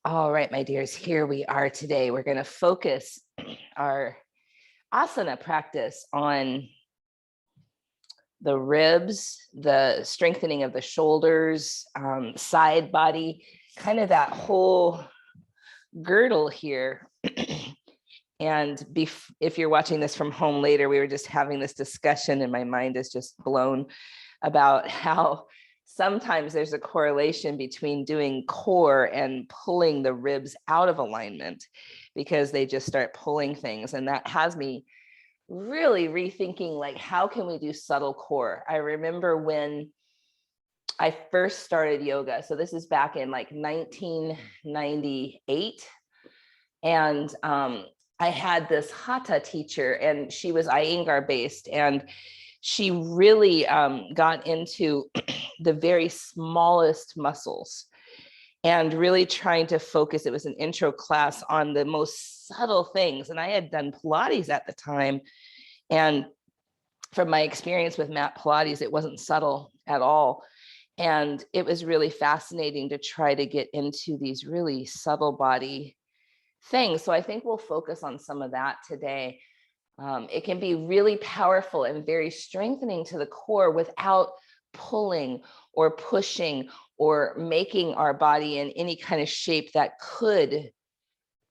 All right, my dears, here we are today. We're going to focus our asana practice on the ribs, the strengthening of the shoulders, side body, kind of that whole girdle here. And if you're watching this from home later, we were just having this discussion and my mind is just blown about how sometimes there's a correlation between doing core and pulling the ribs out of alignment because they just start pulling things. And that has me really rethinking, like, how can we do subtle core? I remember when I first started yoga. So this is back in like 1998. And I had this hatha teacher and she was Iyengar based. And she really got into the very smallest muscles and really trying to focus. It was an intro class on the most subtle things. And I had done Pilates at the time. And from my experience with mat Pilates, it wasn't subtle at all. And it was really fascinating to try to get into these really subtle body things. So I think we'll focus on some of that today. It can be really powerful and very strengthening to the core without pulling or pushing or making our body in any kind of shape that could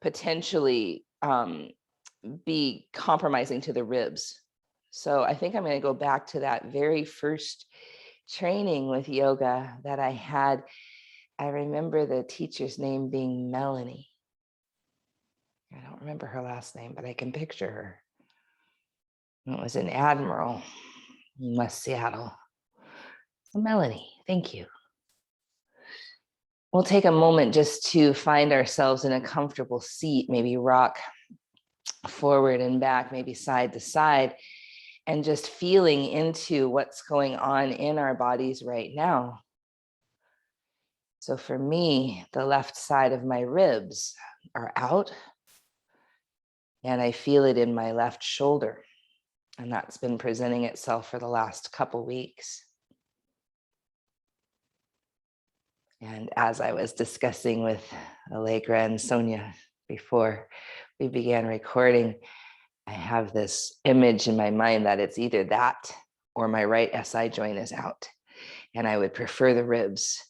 potentially be compromising to the ribs. So I think I'm going to go back to that very first training with yoga that I had. I remember the teacher's name being Melanie. I don't remember her last name, but I can picture her. It was an admiral in West Seattle. So Melanie, thank you. We'll take a moment just to find ourselves in a comfortable seat, maybe rock forward and back, maybe side to side, and just feeling into what's going on in our bodies right now. So for me, the left side of my ribs are out, and I feel it in my left shoulder. And that's been presenting itself for the last couple weeks. And as I was discussing with Allegra and Sonia before we began recording, I have this image in my mind that it's either that or my right SI joint is out. And I would prefer the ribs.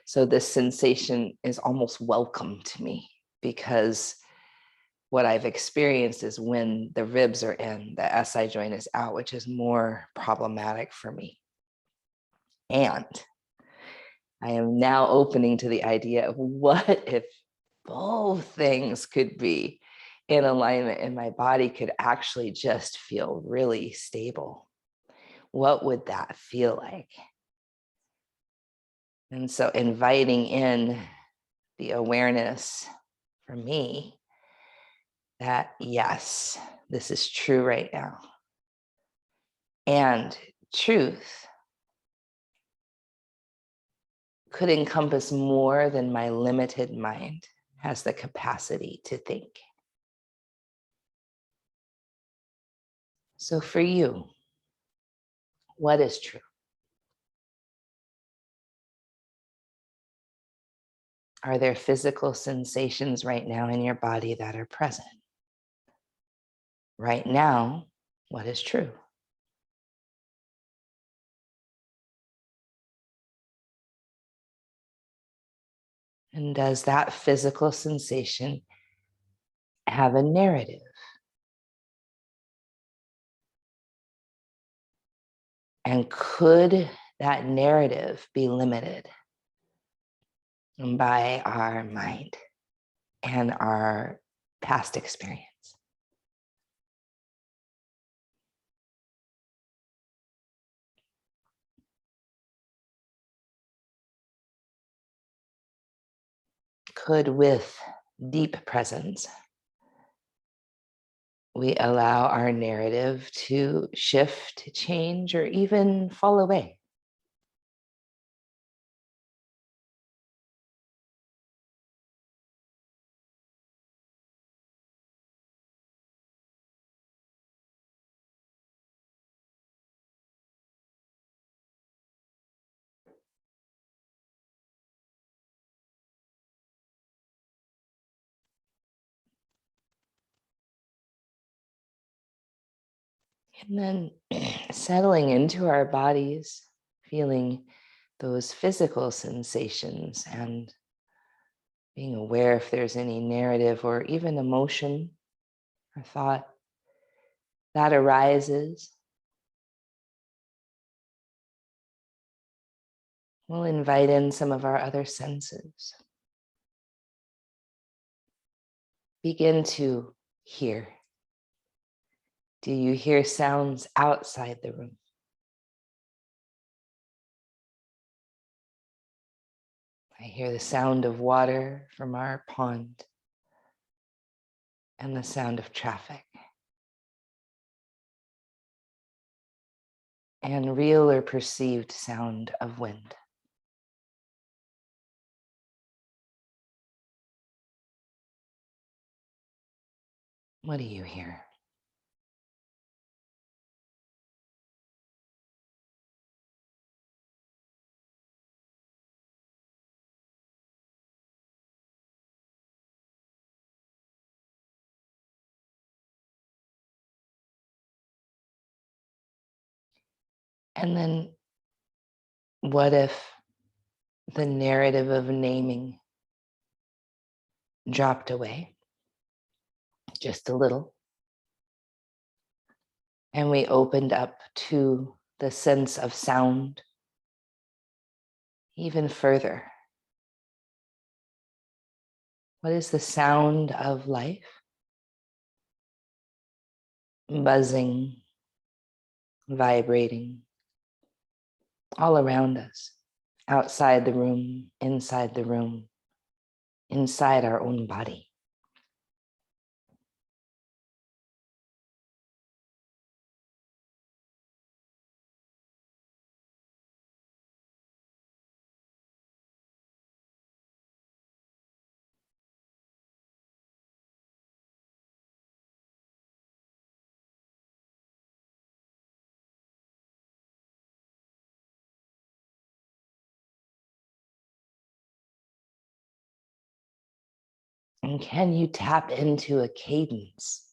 So this sensation is almost welcome to me because what I've experienced is when the ribs are in, the SI joint is out, which is more problematic for me. And I am now opening to the idea of what if both things could be in alignment and my body could actually just feel really stable. What would that feel like? And so inviting in the awareness for me that, yes, this is true right now. And truth could encompass more than my limited mind has the capacity to think. So for you, what is true? Are there physical sensations right now in your body that are present? Right now, what is true? And does that physical sensation have a narrative? And could that narrative be limited by our mind and our past experience? Could, with deep presence, we allow our narrative to shift, change, or even fall away? And then settling into our bodies, feeling those physical sensations and being aware if there's any narrative or even emotion or thought that arises. We'll invite in some of our other senses. Begin to hear. Do you hear sounds outside the room? I hear the sound of water from our pond and the sound of traffic. And real or perceived sound of wind. What do you hear? And then what if the narrative of naming dropped away just a little, and we opened up to the sense of sound even further? What is the sound of life? Buzzing, vibrating, all around us, outside the room, inside our own body. And can you tap into a cadence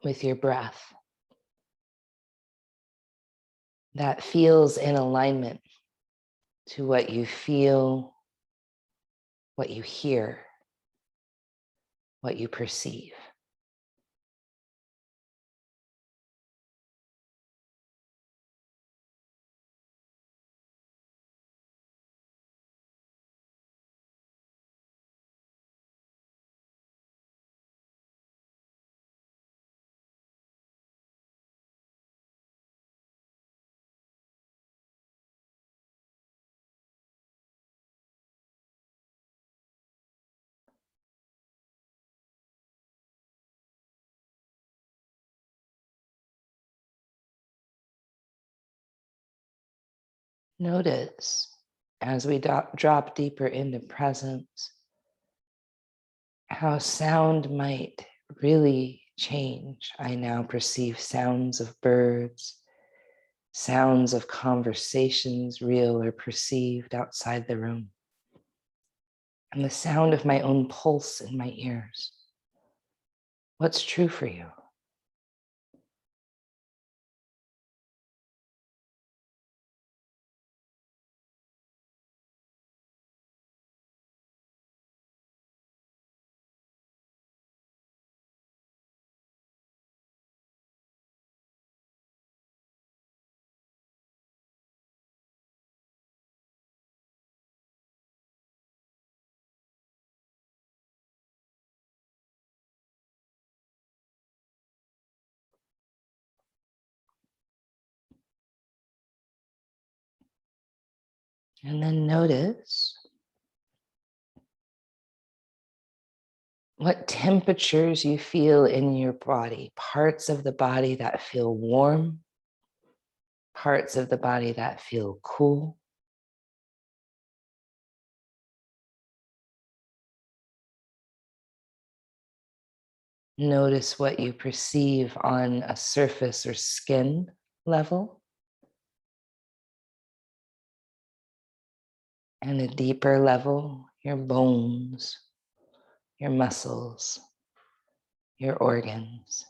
with your breath that feels in alignment to what you feel, what you hear, what you perceive? Notice as we drop deeper into presence, how sound might really change. I now perceive sounds of birds, sounds of conversations, real or perceived outside the room, and the sound of my own pulse in my ears. What's true for you? And then notice what temperatures you feel in your body, parts of the body that feel warm, parts of the body that feel cool. Notice what you perceive on a surface or skin level, and a deeper level, your bones, your muscles, your organs.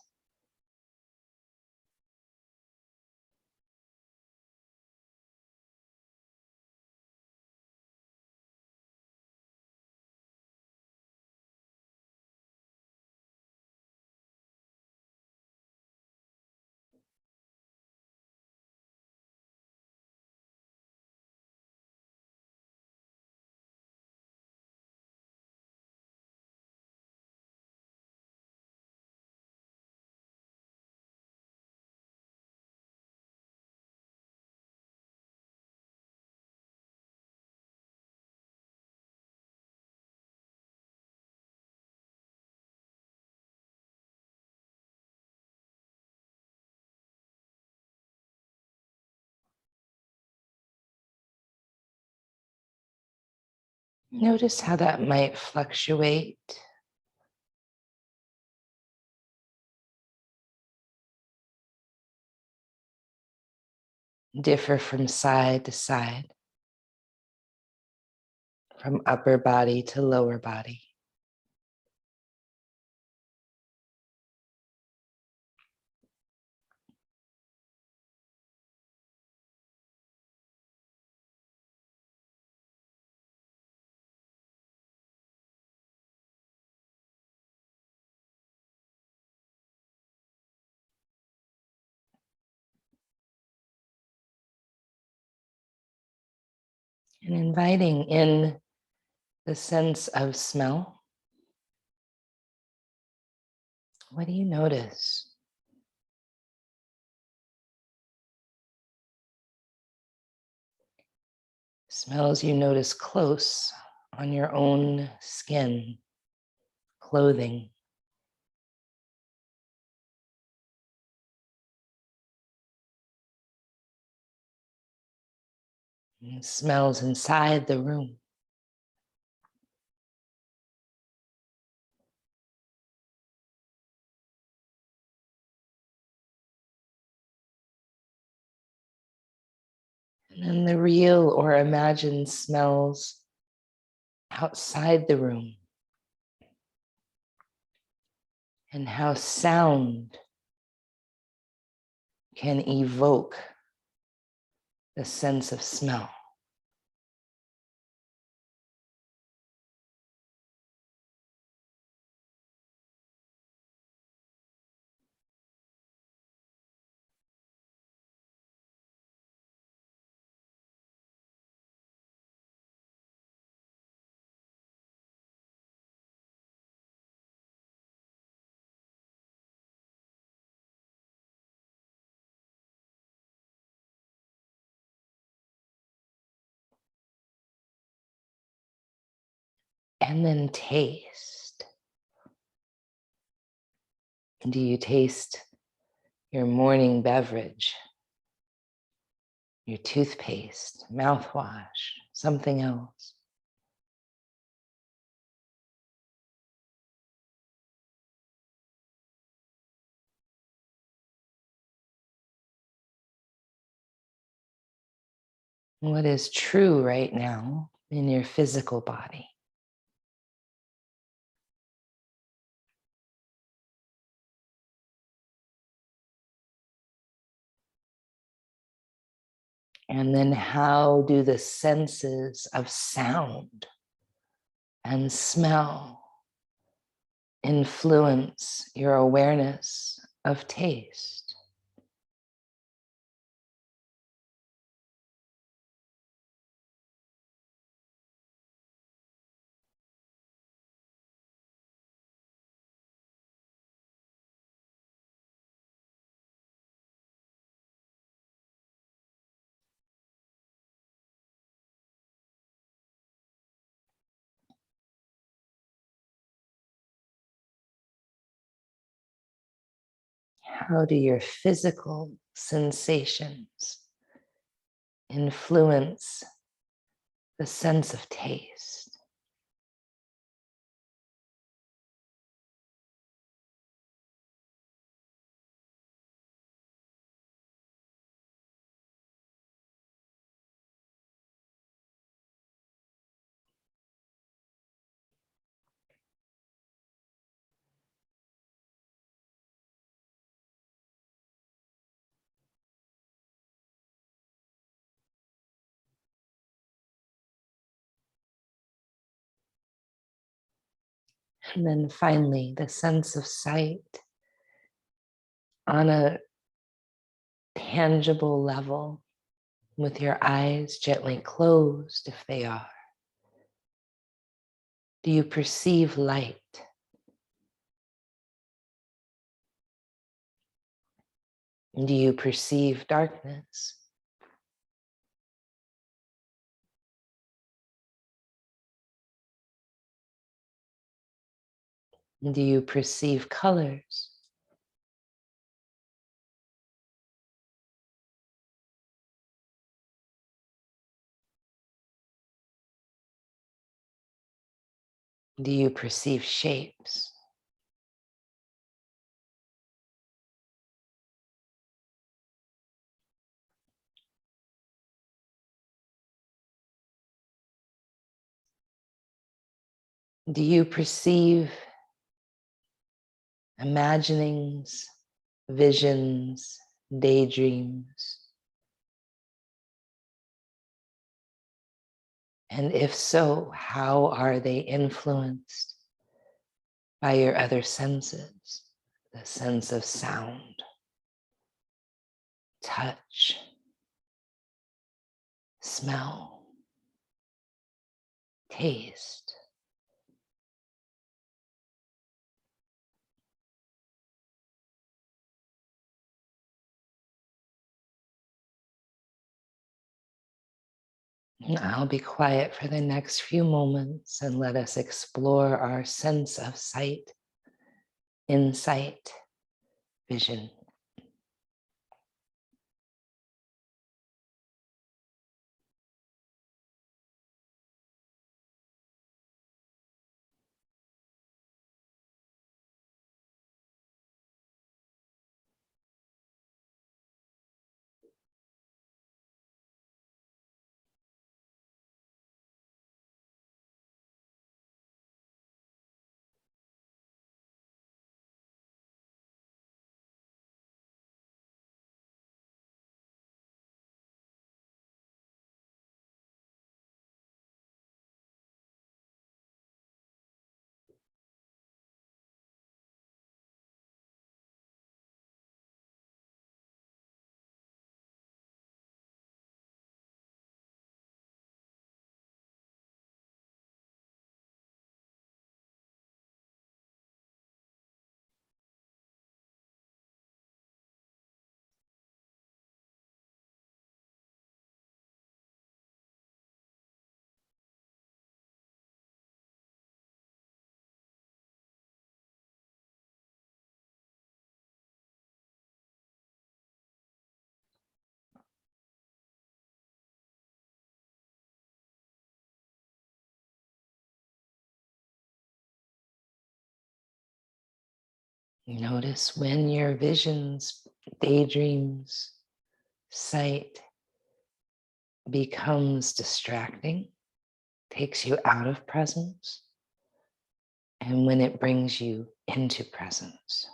Notice how that might fluctuate, differ from side to side, from upper body to lower body. And inviting in the sense of smell. What do you notice? Smells you notice close on your own skin, clothing. And smells inside the room. And then the real or imagined smells outside the room. And how sound can evoke the sense of smell. And then taste. Do you taste your morning beverage, your toothpaste, mouthwash, something else? What is true right now in your physical body? And then how do the senses of sound and smell influence your awareness of taste? How do your physical sensations influence the sense of taste? And then finally, the sense of sight on a tangible level with your eyes gently closed if they are. Do you perceive light? Do you perceive darkness? Do you perceive colors? Do you perceive shapes? Do you perceive imaginings, visions, daydreams? And if so, how are they influenced by your other senses? The sense of sound, touch, smell, taste. I'll be quiet for the next few moments and let us explore our sense of sight, insight, vision. Notice when your visions, daydreams, sight becomes distracting, takes you out of presence, and when it brings you into presence.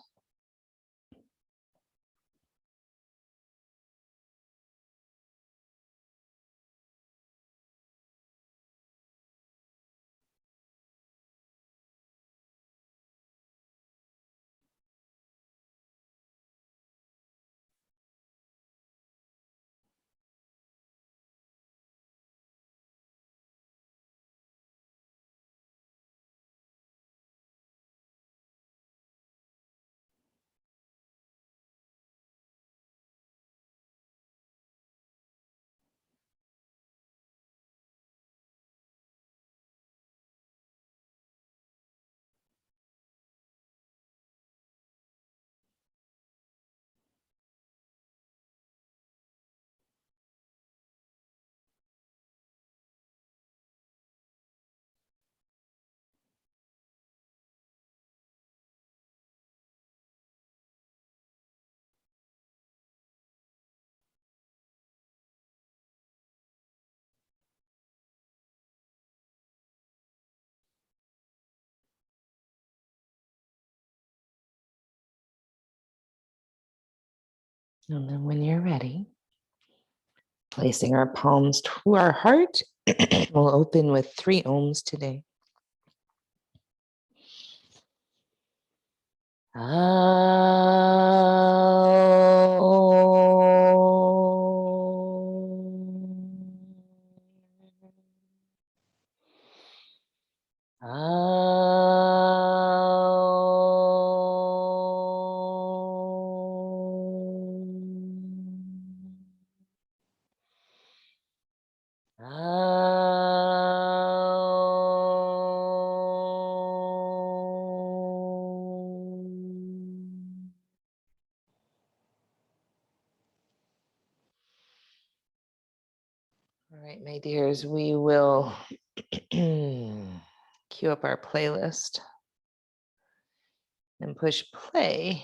And then when you're ready, placing our palms to our heart, we'll open with 3 ohms today. All right, my dears, we will keep Cue up our playlist and push play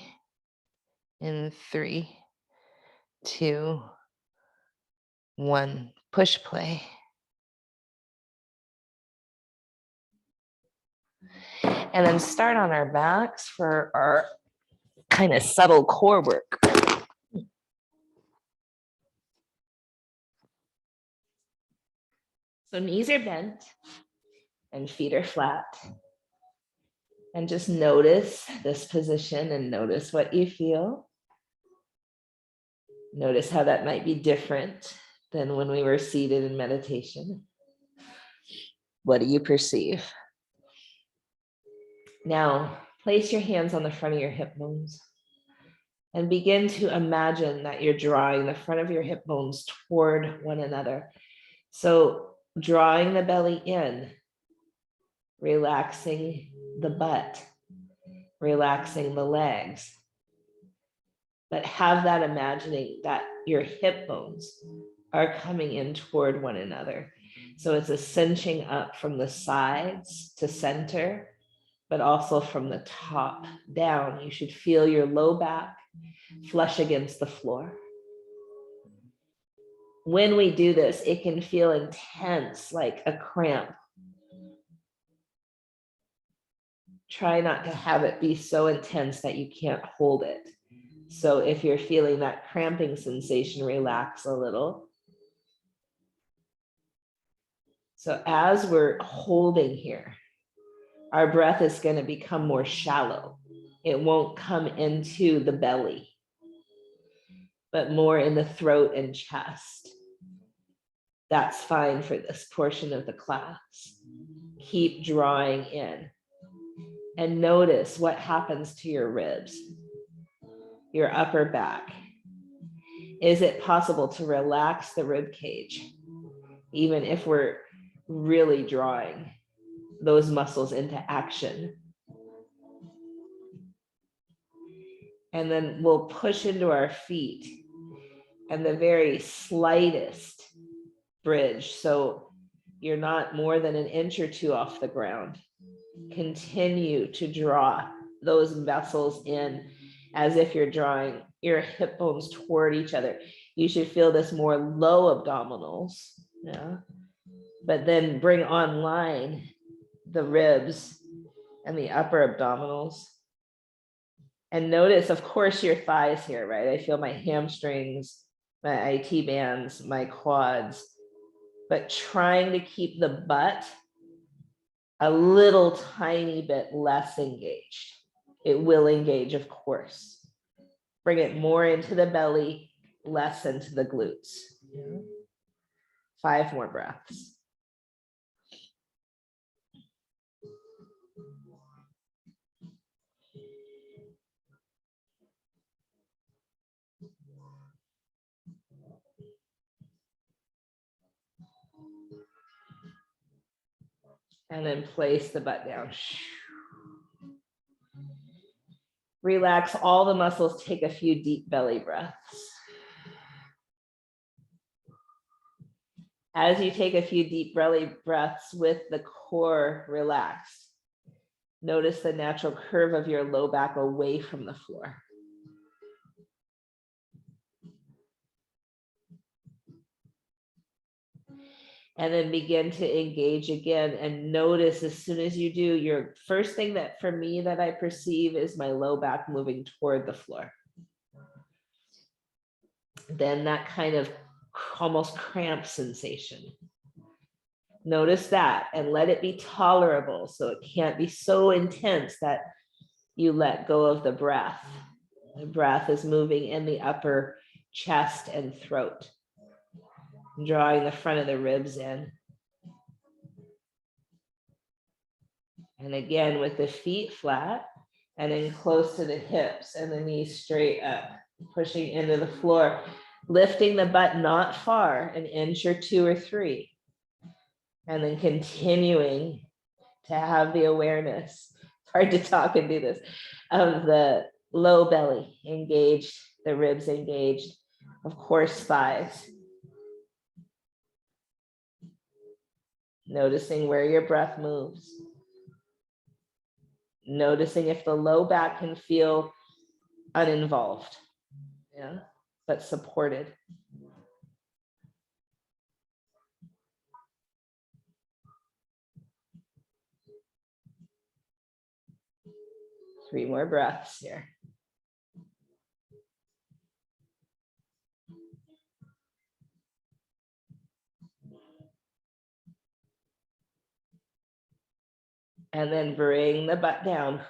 in 3, 2, 1. Push play. And then start on our backs for our kind of subtle core work. So knees are bent and feet are flat. And just notice this position and notice what you feel. Notice how that might be different than when we were seated in meditation. What do you perceive? Now, place your hands on the front of your hip bones and begin to imagine that you're drawing the front of your hip bones toward one another. So drawing the belly in, relaxing the butt, relaxing the legs. But have that imagining that your hip bones are coming in toward one another. So it's a cinching up from the sides to center, but also from the top down. You should feel your low back flush against the floor. When we do this, it can feel intense, like a cramp. Try not to have it be so intense that you can't hold it. So if you're feeling that cramping sensation, relax a little. So as we're holding here, our breath is going to become more shallow. It won't come into the belly, but more in the throat and chest. That's fine for this portion of the class. Keep drawing in and notice what happens to your ribs, your upper back. Is it possible to relax the rib cage, even if we're really drawing those muscles into action? And then we'll push into our feet and the very slightest bridge. So you're not more than an inch or two off the ground. Continue to draw those muscles in as if you're drawing your hip bones toward each other. You should feel this more low abdominals, yeah. But then bring online the ribs and the upper abdominals. And notice, of course, your thighs here, right? I feel my hamstrings, my IT bands, my quads, but trying to keep the butt a little tiny bit less engaged. It will engage, of course. Bring it more into the belly, less into the glutes. 5 more breaths. And then place the butt down. Relax all the muscles. Take a few deep belly breaths. As you take a few deep belly breaths with the core relaxed, notice the natural curve of your low back away from the floor. And then begin to engage again and notice as soon as you do, your first thing that for me that I perceive is my low back moving toward the floor. Then that kind of almost cramp sensation. Notice that and let it be tolerable. So it can't be so intense that you let go of the breath. The breath is moving in the upper chest and throat, drawing the front of the ribs in. And again, with the feet flat and then close to the hips and the knees straight up, pushing into the floor, lifting the butt not far, an inch or 2 or 3. And then continuing to have the awareness, it's hard to talk and do this, of the low belly engaged, the ribs engaged, of course, thighs. Noticing where your breath moves. Noticing if the low back can feel uninvolved, yeah, but supported. Three more breaths here. And then bring the butt down.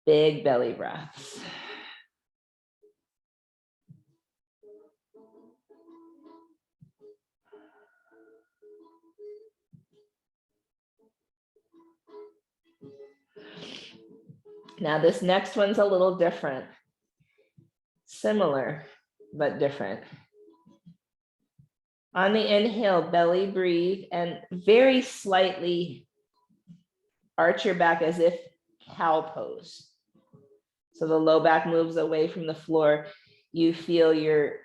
Big belly breaths. Now this next one's a little different. Similar, but different. On the inhale, belly breathe and very slightly arch your back as if cow pose. So the low back moves away from the floor. You feel your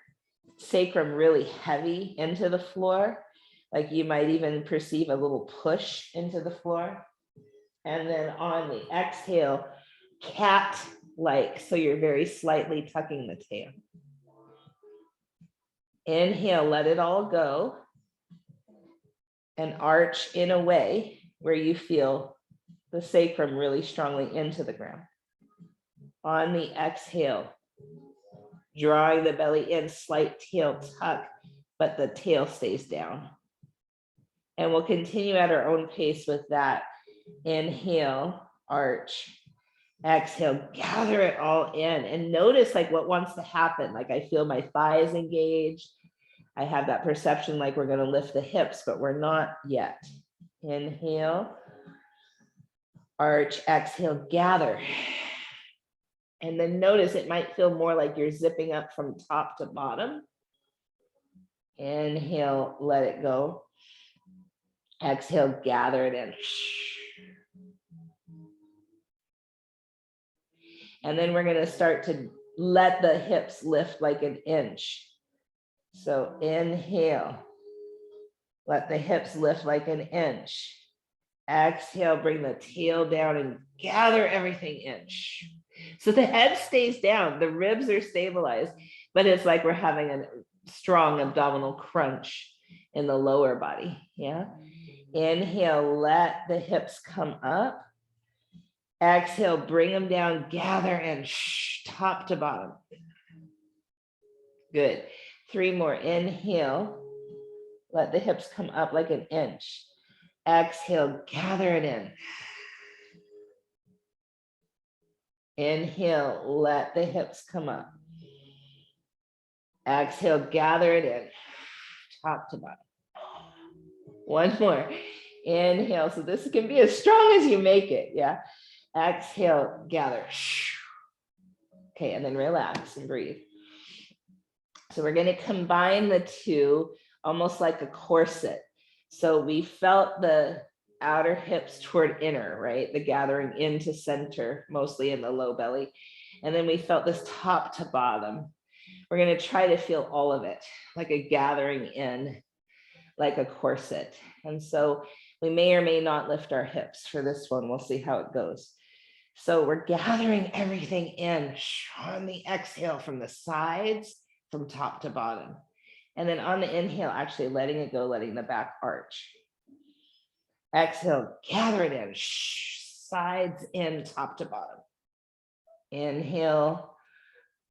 sacrum really heavy into the floor. Like you might even perceive a little push into the floor. And then on the exhale, cat-like. So you're very slightly tucking the tail. Inhale, let it all go. And arch in a way where you feel the sacrum really strongly into the ground. On the exhale, drawing the belly in, slight tail tuck, but the tail stays down. And we'll continue at our own pace with that. Inhale, arch. Exhale, gather it all in and notice like what wants to happen. Like I feel my thighs engaged. I have that perception like we're going to lift the hips, but we're not yet. Inhale, arch, exhale, gather. And then notice it might feel more like you're zipping up from top to bottom. Inhale, let it go. Exhale, gather it in. And then we're going to start to let the hips lift like an inch. So inhale, let the hips lift like an inch. Exhale, bring the tail down and gather everything in. So the head stays down, the ribs are stabilized, but it's like we're having a strong abdominal crunch in the lower body. Yeah. Inhale, let the hips come up. Exhale, bring them down, gather and top to bottom. Good. Three more. Inhale, let the hips come up like an inch. Exhale, gather it in. Inhale, let the hips come up. Exhale, gather it in, top to bottom. One more. Inhale. So this can be as strong as you make it. Yeah. Exhale, gather. Okay, and then relax and breathe. So we're going to combine the two almost like a corset. So we felt the outer hips toward inner, right? The gathering into center, mostly in the low belly. And then we felt this top to bottom. We're going to try to feel all of it, like a gathering in, like a corset. And so we may or may not lift our hips for this one. We'll see how it goes. So we're gathering everything in on the exhale from the sides, from top to bottom. And then on the inhale, actually letting it go, letting the back arch. Exhale, gather it in, sides in, top to bottom. Inhale,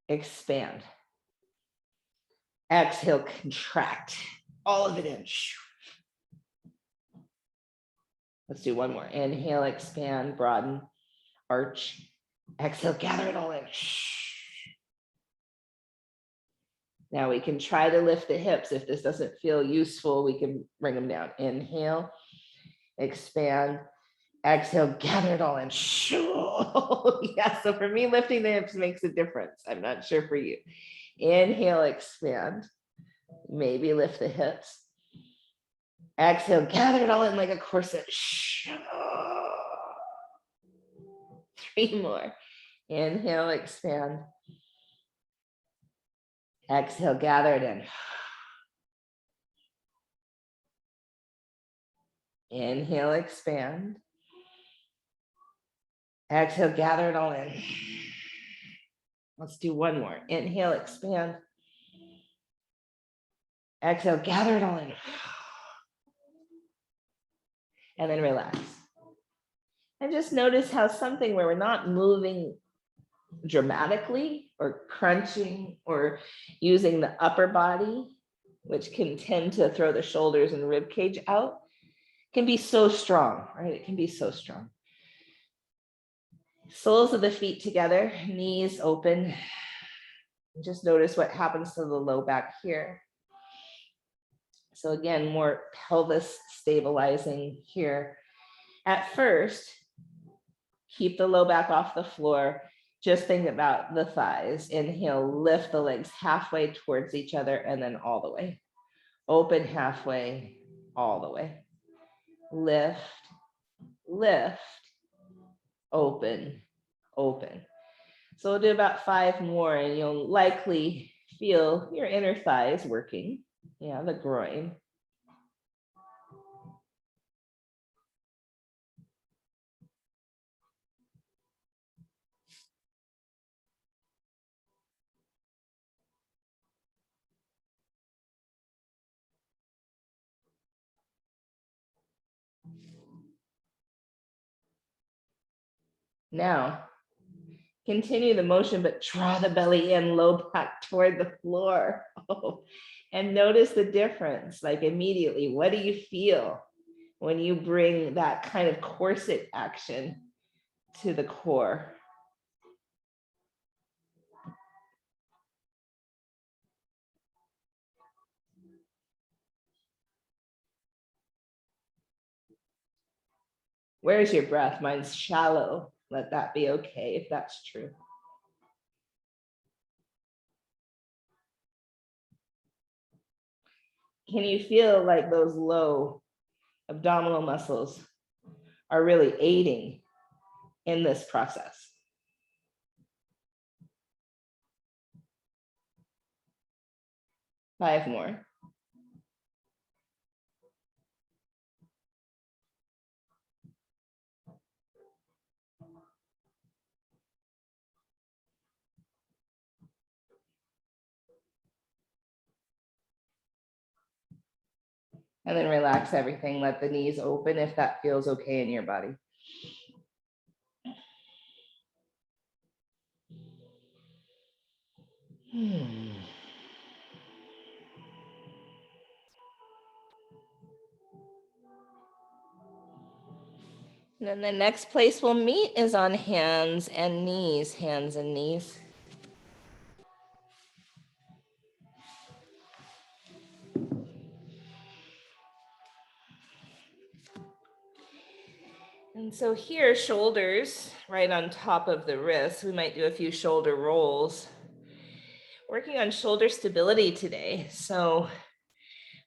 expand. Exhale, contract, all of it in. Let's do one more. Inhale, expand, broaden, arch. Exhale, gather it all in. Now we can try to lift the hips. If this doesn't feel useful, we can bring them down. Inhale, expand, exhale, gather it all in. Yeah, so for me, lifting the hips makes a difference. I'm not sure for you. Inhale, expand, maybe lift the hips. Exhale, gather it all in like a corset. Three more. Inhale, expand. Exhale, gather it in. Inhale, expand. Exhale, gather it all in. Let's do one more. Inhale, expand. Exhale, gather it all in. And then relax. And just notice how something where we're not moving dramatically or crunching or using the upper body, which can tend to throw the shoulders and rib cage out, can be so strong, right? It can be so strong. Soles of the feet together, knees open. Just notice what happens to the low back here. So again, more pelvis stabilizing here. At first, keep the low back off the floor. Just think about the thighs. Inhale, lift the legs halfway towards each other and then all the way. Open halfway, all the way. Lift, lift, open, open. So we'll do about 5 more and you'll likely feel your inner thighs working. Yeah, the groin. Now, continue the motion, but draw the belly in, low back toward the floor. Oh, and notice the difference, like immediately, what do you feel when you bring that kind of corset action to the core? Where's your breath? Mine's shallow. Let that be okay if that's true. Can you feel like those low abdominal muscles are really aiding in this process? Five more. And then relax everything. Let the knees open if that feels okay in your body. And then the next place we'll meet is on hands and knees, hands and knees. And so here, shoulders right on top of the wrists. We might do a few shoulder rolls. Working on shoulder stability today. So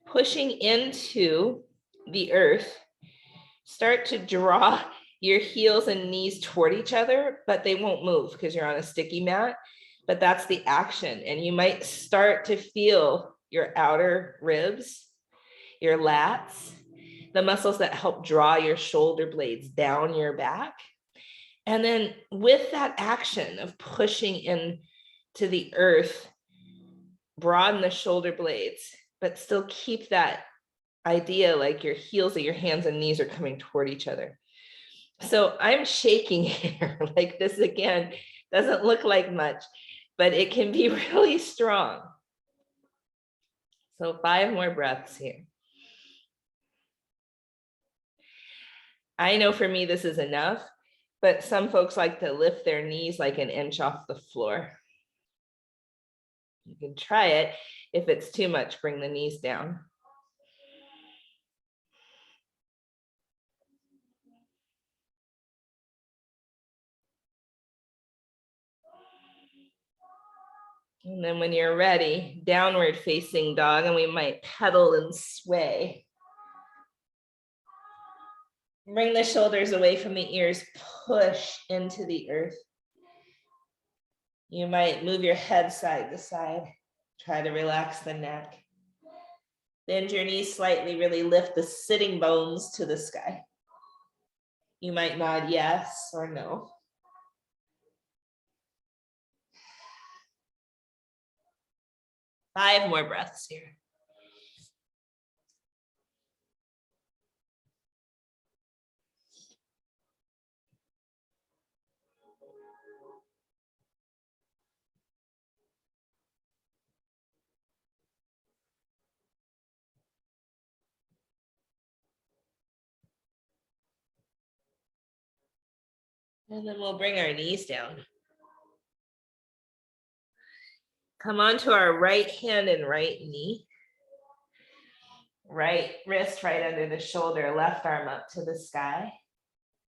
pushing into the earth, start to draw your heels and knees toward each other, but they won't move because you're on a sticky mat. But that's the action. And you might start to feel your outer ribs, your lats, the muscles that help draw your shoulder blades down your back. And then with that action of pushing in to the earth, broaden the shoulder blades, but still keep that idea like your heels of your hands and knees are coming toward each other. So I'm shaking here like this again, doesn't look like much, but it can be really strong. So 5 more breaths here. I know for me, this is enough, but some folks like to lift their knees like an inch off the floor. You can try it. If it's too much, bring the knees down. And then when you're ready, downward facing dog, and we might pedal and sway. Bring the shoulders away from the ears, push into the earth. You might move your head side to side. Try to relax the neck. Bend your knees slightly, really lift the sitting bones to the sky. You might nod yes or no. 5 more breaths here. And then we'll bring our knees down. Come onto our right hand and right knee. Right wrist right under the shoulder, left arm up to the sky.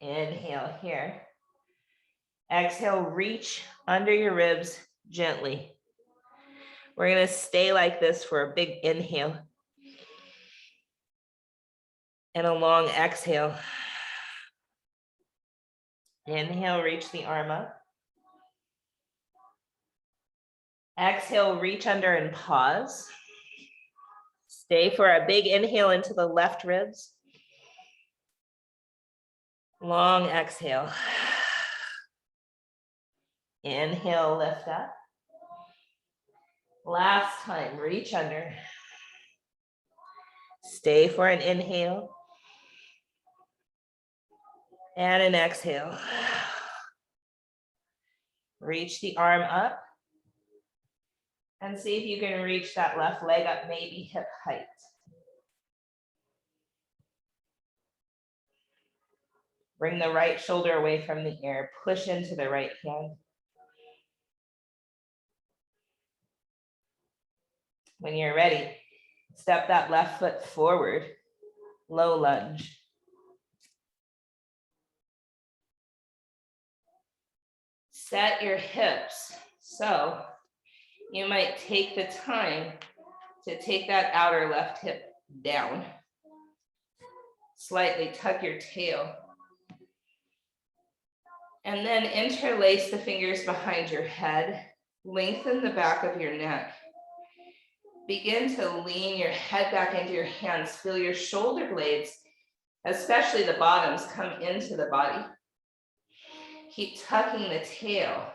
Inhale here. Exhale, reach under your ribs gently. We're going to stay like this for a big inhale and a long exhale. Inhale, reach the arm up. Exhale, reach under and pause. Stay for a big inhale into the left ribs. Long exhale. Inhale, lift up. Last time, reach under. Stay for an inhale. And an exhale. Reach the arm up. And see if you can reach that left leg up, maybe hip height. Bring the right shoulder away from the air. Push into the right hand. When you're ready, step that left foot forward. Low lunge. Set your hips. So you might take the time to take that outer left hip down. Slightly tuck your tail. And then interlace the fingers behind your head. Lengthen the back of your neck. Begin to lean your head back into your hands. Feel your shoulder blades, especially the bottoms, come into the body. Keep tucking the tail.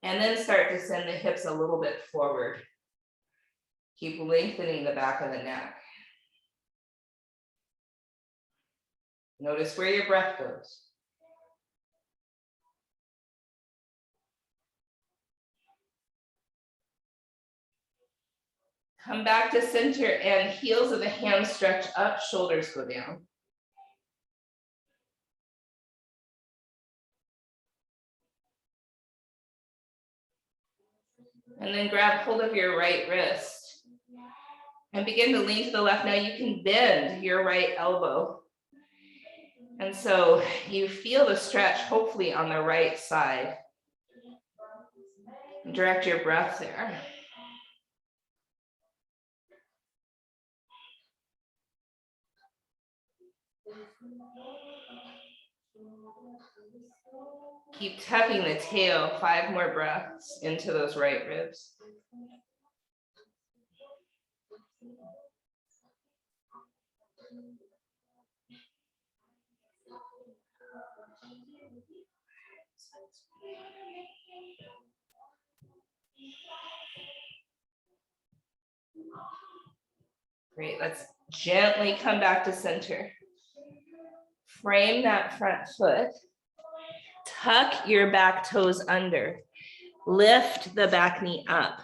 And then start to send the hips a little bit forward. Keep lengthening the back of the neck. Notice where your breath goes. Come back to center and heels of the hands stretch up, shoulders go down. And then grab hold of your right wrist and begin to lean to the left. Now you can bend your right elbow. And so you feel the stretch, hopefully on the right side. Direct your breath there. Keep tucking the tail, 5 more breaths into those right ribs. Great, let's gently come back to center. Frame that front foot. Tuck your back toes under. Lift the back knee up.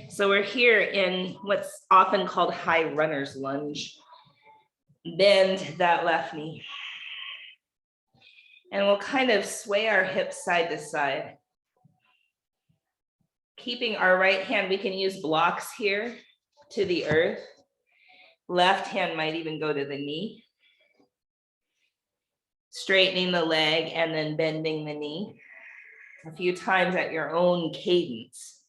So we're here in what's often called high runner's lunge. Bend that left knee. And we'll kind of sway our hips side to side. Keeping our right hand, we can use blocks here to the earth. Left hand might even go to the knee. Straightening the leg and then bending the knee a few times at your own cadence.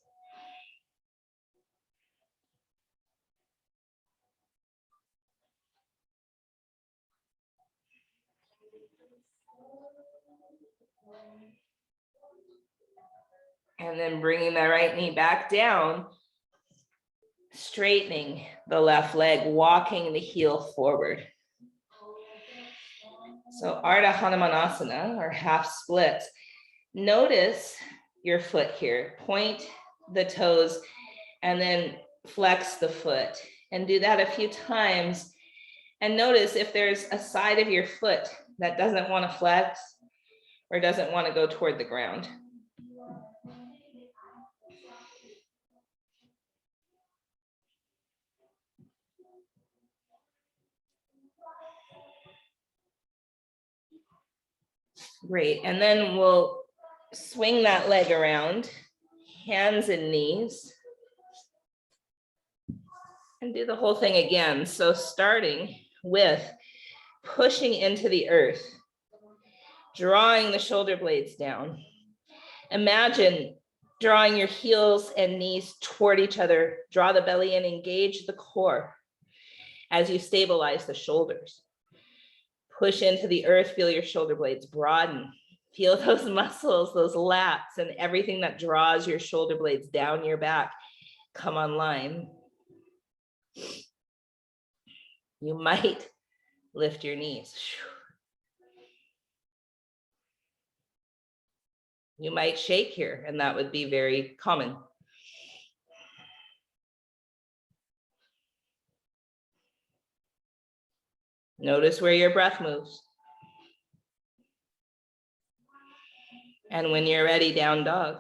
And then bringing the right knee back down, straightening the left leg, walking the heel forward. So Ardha Hanumanasana, or half splits. Notice your foot here. Point the toes, and then flex the foot. And do that a few times. And notice if there's a side of your foot that doesn't want to flex or doesn't want to go toward the ground. Great, and then we'll swing that leg around, hands and knees, and do the whole thing again. So starting with pushing into the earth, drawing the shoulder blades down. Imagine drawing your heels and knees toward each other, draw the belly in, engage the core as you stabilize the shoulders. Push into the earth, feel your shoulder blades broaden. Feel those muscles, those lats, and everything that draws your shoulder blades down your back come online. You might lift your knees. You might shake here, and that would be very common. Notice where your breath moves. And when you're ready, down dog.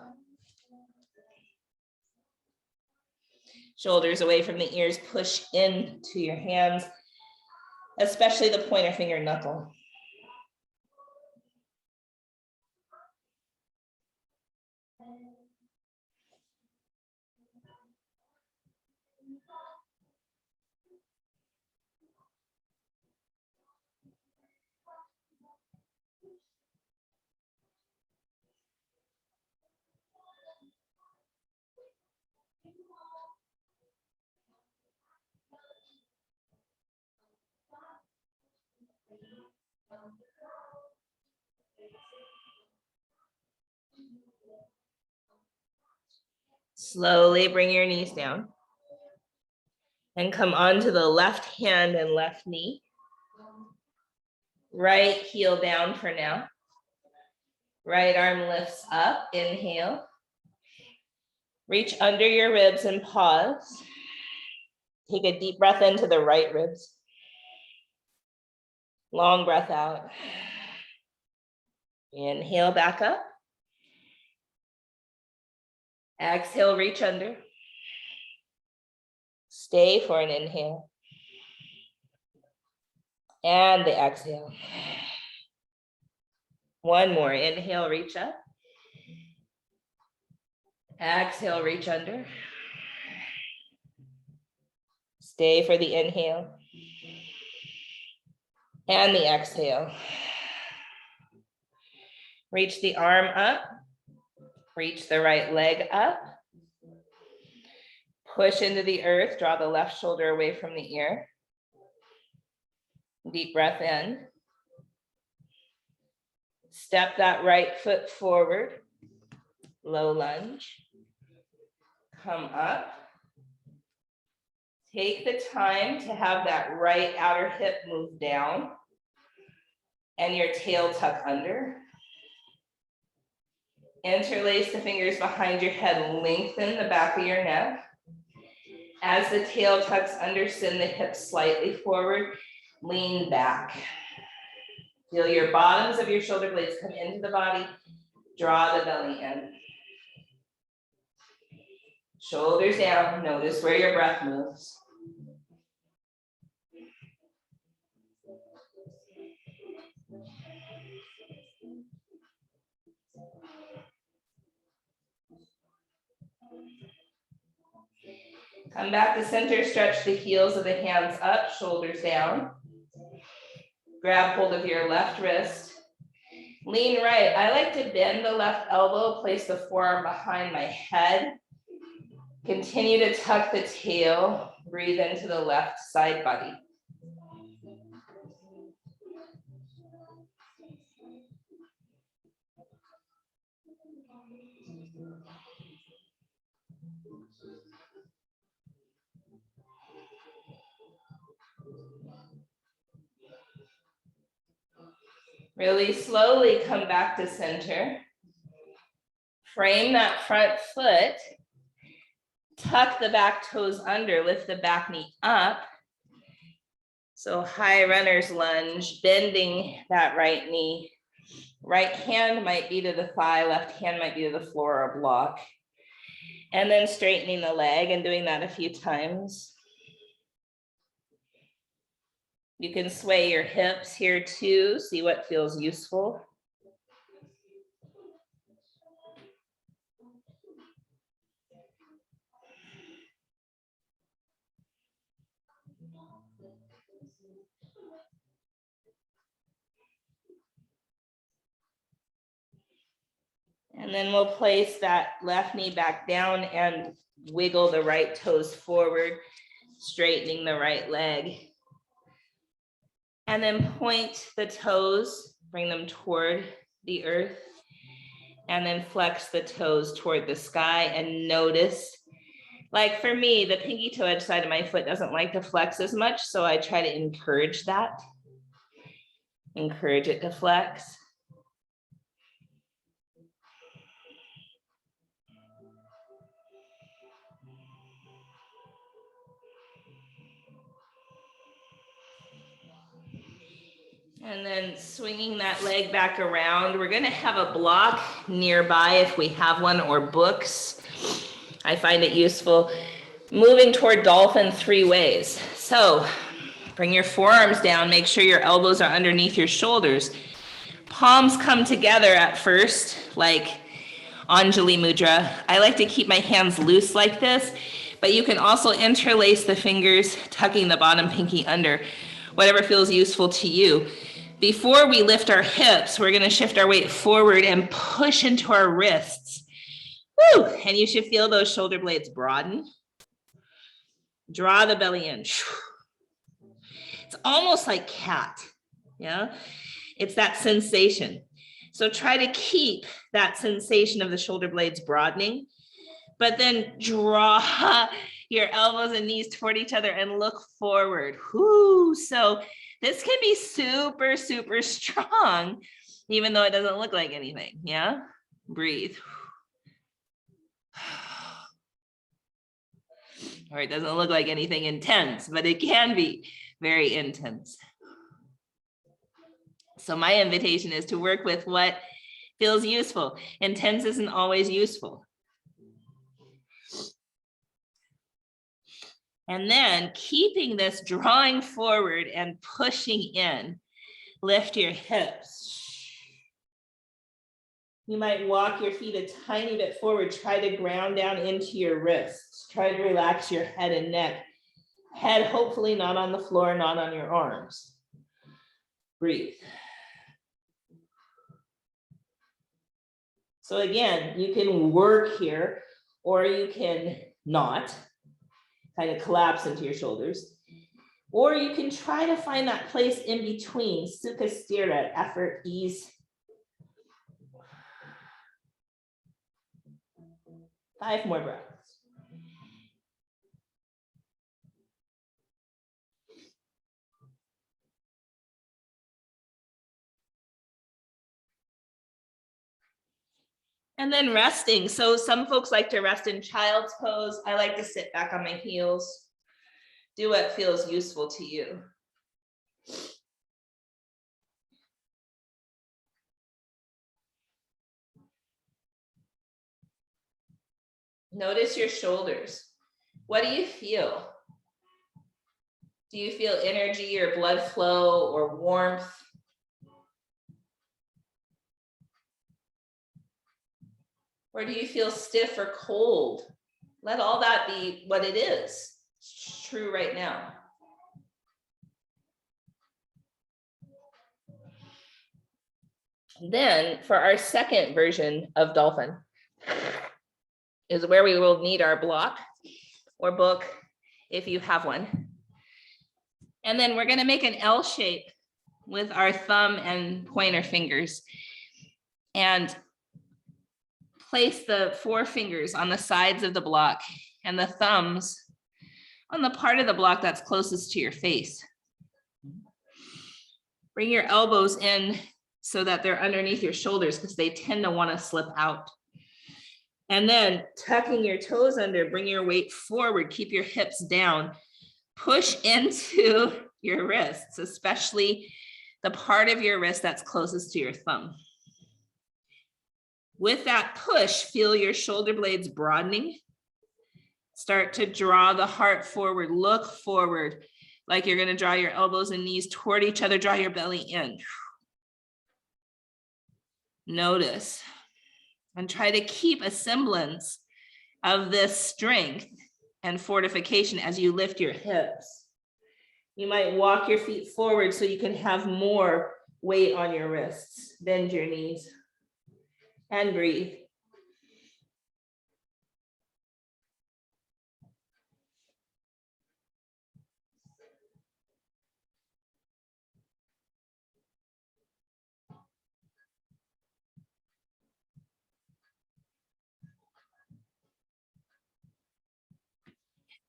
Shoulders away from the ears, push into your hands, especially the pointer finger knuckle. Slowly bring your knees down and come onto the left hand and left knee. Right heel down for now. Right arm lifts up, inhale. Reach under your ribs and pause. Take a deep breath into the right ribs. Long breath out. Inhale back up. Exhale, reach under. Stay for an inhale. And the exhale. One more. Inhale, reach up. Exhale, reach under. Stay for the inhale. And the exhale. Reach the arm up. Reach the right leg up. Push into the earth. Draw the left shoulder away from the ear. Deep breath in. Step that right foot forward. Low lunge. Come up. Take the time to have that right outer hip move down and your tail tuck under. Interlace the fingers behind your head, lengthen the back of your neck. As the tail tucks under, send the hips slightly forward, lean back. Feel your bottoms of your shoulder blades come into the body, draw the belly in. Shoulders down, notice where your breath moves. Come back to center, stretch the heels of the hands up, shoulders down. Grab hold of your left wrist. Lean right. I like to bend the left elbow, place the forearm behind my head. Continue to tuck the tail, breathe into the left side body. Really slowly come back to center. Frame that front foot tuck the back toes under, lift the back knee up. So high runner's lunge, bending that right knee. Right hand might be to the thigh, left hand might be to the floor or block. And then straightening the leg and doing that a few times. You can sway your hips here too, see what feels useful. And then we'll place that left knee back down and wiggle the right toes forward, straightening the right leg. And then point the toes, bring them toward the earth, and then flex the toes toward the sky and notice. Like for me, the pinky toe edge side of my foot doesn't like to flex as much, so I try to encourage that. Encourage it to flex. And then swinging that leg back around. We're gonna have a block nearby if we have one, or books. I find it useful. Moving toward Dolphin 3 ways. So bring your forearms down, make sure your elbows are underneath your shoulders. Palms come together at first, like Anjali Mudra. I like to keep my hands loose like this, but you can also interlace the fingers, tucking the bottom pinky under, whatever feels useful to you. Before we lift our hips, we're gonna shift our weight forward and push into our wrists. Woo! And you should feel those shoulder blades broaden. Draw the belly in. It's almost like cat, yeah? It's that sensation. So try to keep that sensation of the shoulder blades broadening, but then draw your elbows and knees toward each other and look forward. Whoo! So this can be super, super strong, even though it doesn't look like anything, yeah? Breathe. Or it doesn't look like anything intense, but it can be very intense. So my invitation is to work with what feels useful. Intense isn't always useful. And then keeping this drawing forward and pushing in, lift your hips. You might walk your feet a tiny bit forward. Try to ground down into your wrists. Try to relax your head and neck. Head hopefully not on the floor, not on your arms. Breathe. So again, you can work here, or you can not, kind of collapse into your shoulders. Or you can try to find that place in between, Sukha Sthira, effort, ease. 5 more breaths. And then resting. So some folks like to rest in child's pose. I like to sit back on my heels. Do what feels useful to you. Notice your shoulders. What do you feel? Do you feel energy or blood flow or warmth? Or do you feel stiff or cold? Let all that be what it is. It's true right now. Then for our second version of Dolphin is where we will need our block or book if you have one. And then we're going to make an L shape with our thumb and pointer fingers and place the 4 fingers on the sides of the block and the thumbs on the part of the block that's closest to your face. Bring your elbows in so that they're underneath your shoulders because they tend to want to slip out. And then tucking your toes under, bring your weight forward, keep your hips down, push into your wrists, especially the part of your wrist that's closest to your thumb. With that push, feel your shoulder blades broadening. Start to draw the heart forward, look forward, like you're gonna draw your elbows and knees toward each other, draw your belly in. Notice, and try to keep a semblance of this strength and fortification as you lift your hips. You might walk your feet forward so you can have more weight on your wrists. Bend your knees and breathe.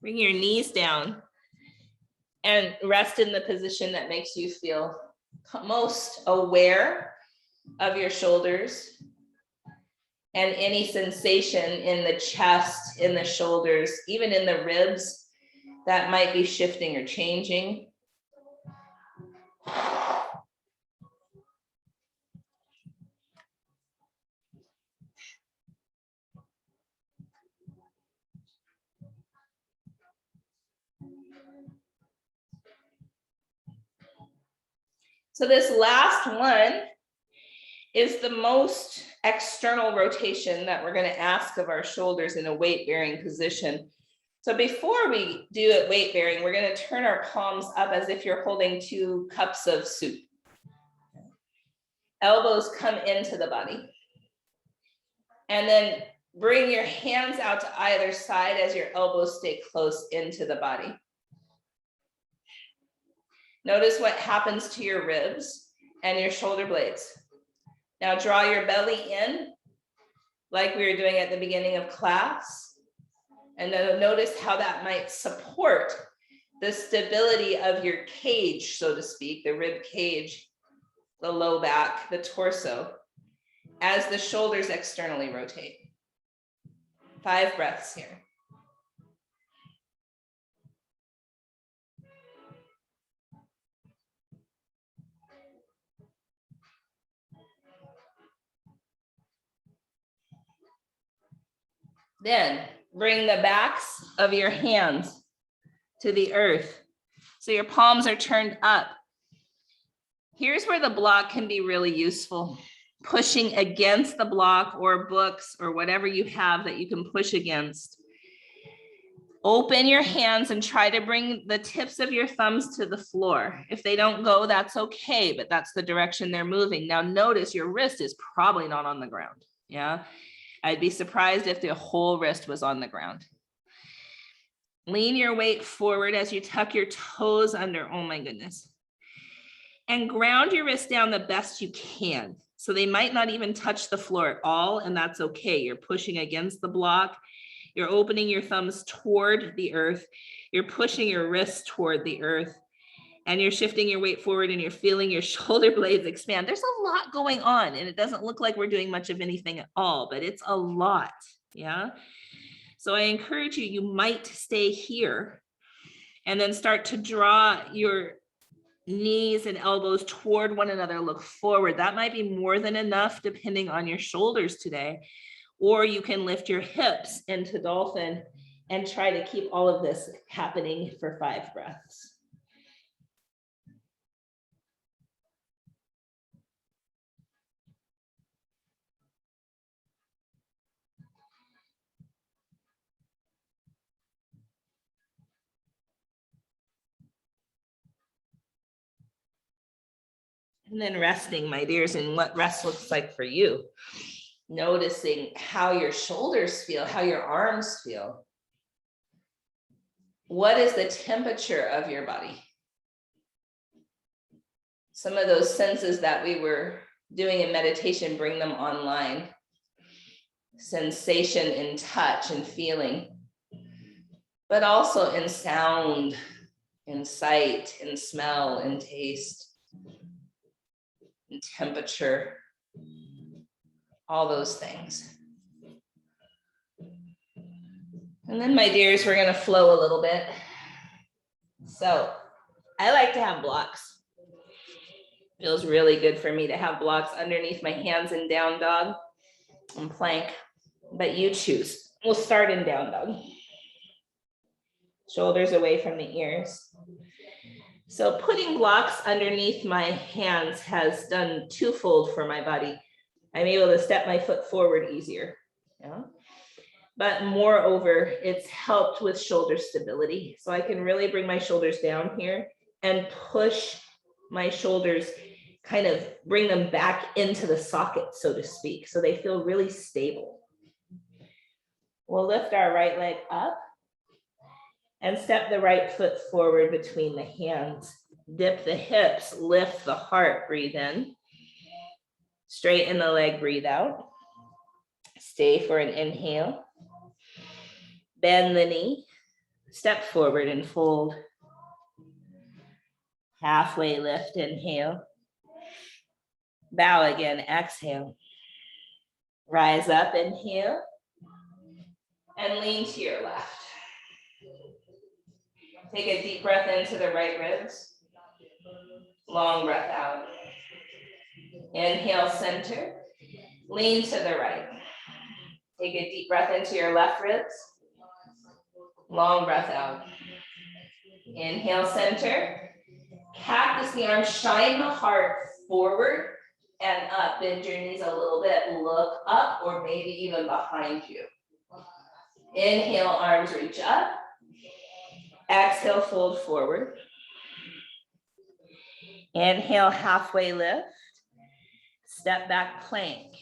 Bring your knees down and rest in the position that makes you feel most aware of your shoulders and any sensation in the chest, in the shoulders, even in the ribs that might be shifting or changing. So this last one is the most external rotation that we're going to ask of our shoulders in a weight-bearing position. So before we do it weight-bearing, we're going to turn our palms up as if you're holding 2 cups of soup. Elbows come into the body. And then bring your hands out to either side as your elbows stay close into the body. Notice what happens to your ribs and your shoulder blades. Now draw your belly in like we were doing at the beginning of class. And then notice how that might support the stability of your cage, so to speak, the rib cage, the low back, the torso, as the shoulders externally rotate. 5 breaths here. Then bring the backs of your hands to the earth. So your palms are turned up. Here's where the block can be really useful. Pushing against the block or books or whatever you have that you can push against. Open your hands and try to bring the tips of your thumbs to the floor. If they don't go, that's okay, but that's the direction they're moving. Now notice your wrist is probably not on the ground. Yeah, I'd be surprised if the whole wrist was on the ground. Lean your weight forward as you tuck your toes under. Oh my goodness. And ground your wrist down the best you can. So they might not even touch the floor at all, and that's okay. You're pushing against the block. You're opening your thumbs toward the earth. You're pushing your wrists toward the earth, and you're shifting your weight forward, and you're feeling your shoulder blades expand. There's a lot going on, and it doesn't look like we're doing much of anything at all, but it's a lot, yeah? So I encourage you, you might stay here and then start to draw your knees and elbows toward one another, look forward. That might be more than enough depending on your shoulders today. Or you can lift your hips into Dolphin and try to keep all of this happening for 5 breaths. And then resting, my dears, and what rest looks like for you. Noticing how your shoulders feel, how your arms feel. What is the temperature of your body? Some of those senses that we were doing in meditation, bring them online. Sensation in touch and feeling, but also in sound, in sight, in smell, in taste, in temperature, all those things. And then, my dears, we're going to flow a little bit. So I like to have blocks. Feels really good for me to have blocks underneath my hands in down dog and plank, but you choose. We'll start in down dog. Shoulders away from the ears. So putting blocks underneath my hands has done twofold for my body. I'm able to step my foot forward easier. Yeah. But moreover, it's helped with shoulder stability. So I can really bring my shoulders down here and push my shoulders, kind of bring them back into the socket, so to speak. So they feel really stable. We'll lift our right leg up and step the right foot forward between the hands. Dip the hips, lift the heart, breathe in. Straighten the leg, breathe out. Stay for an inhale. Bend the knee, step forward and fold. Halfway lift, inhale. Bow again, exhale. Rise up, inhale. And lean to your left. Take a deep breath into the right ribs. Long breath out. Inhale, center. Lean to the right. Take a deep breath into your left ribs. Long breath out. Inhale, center. Cactus the arms, shine the heart forward and up. Bend your knees a little bit. Look up or maybe even behind you. Inhale, arms reach up. Exhale, fold forward. Inhale, halfway lift. Step back, plank.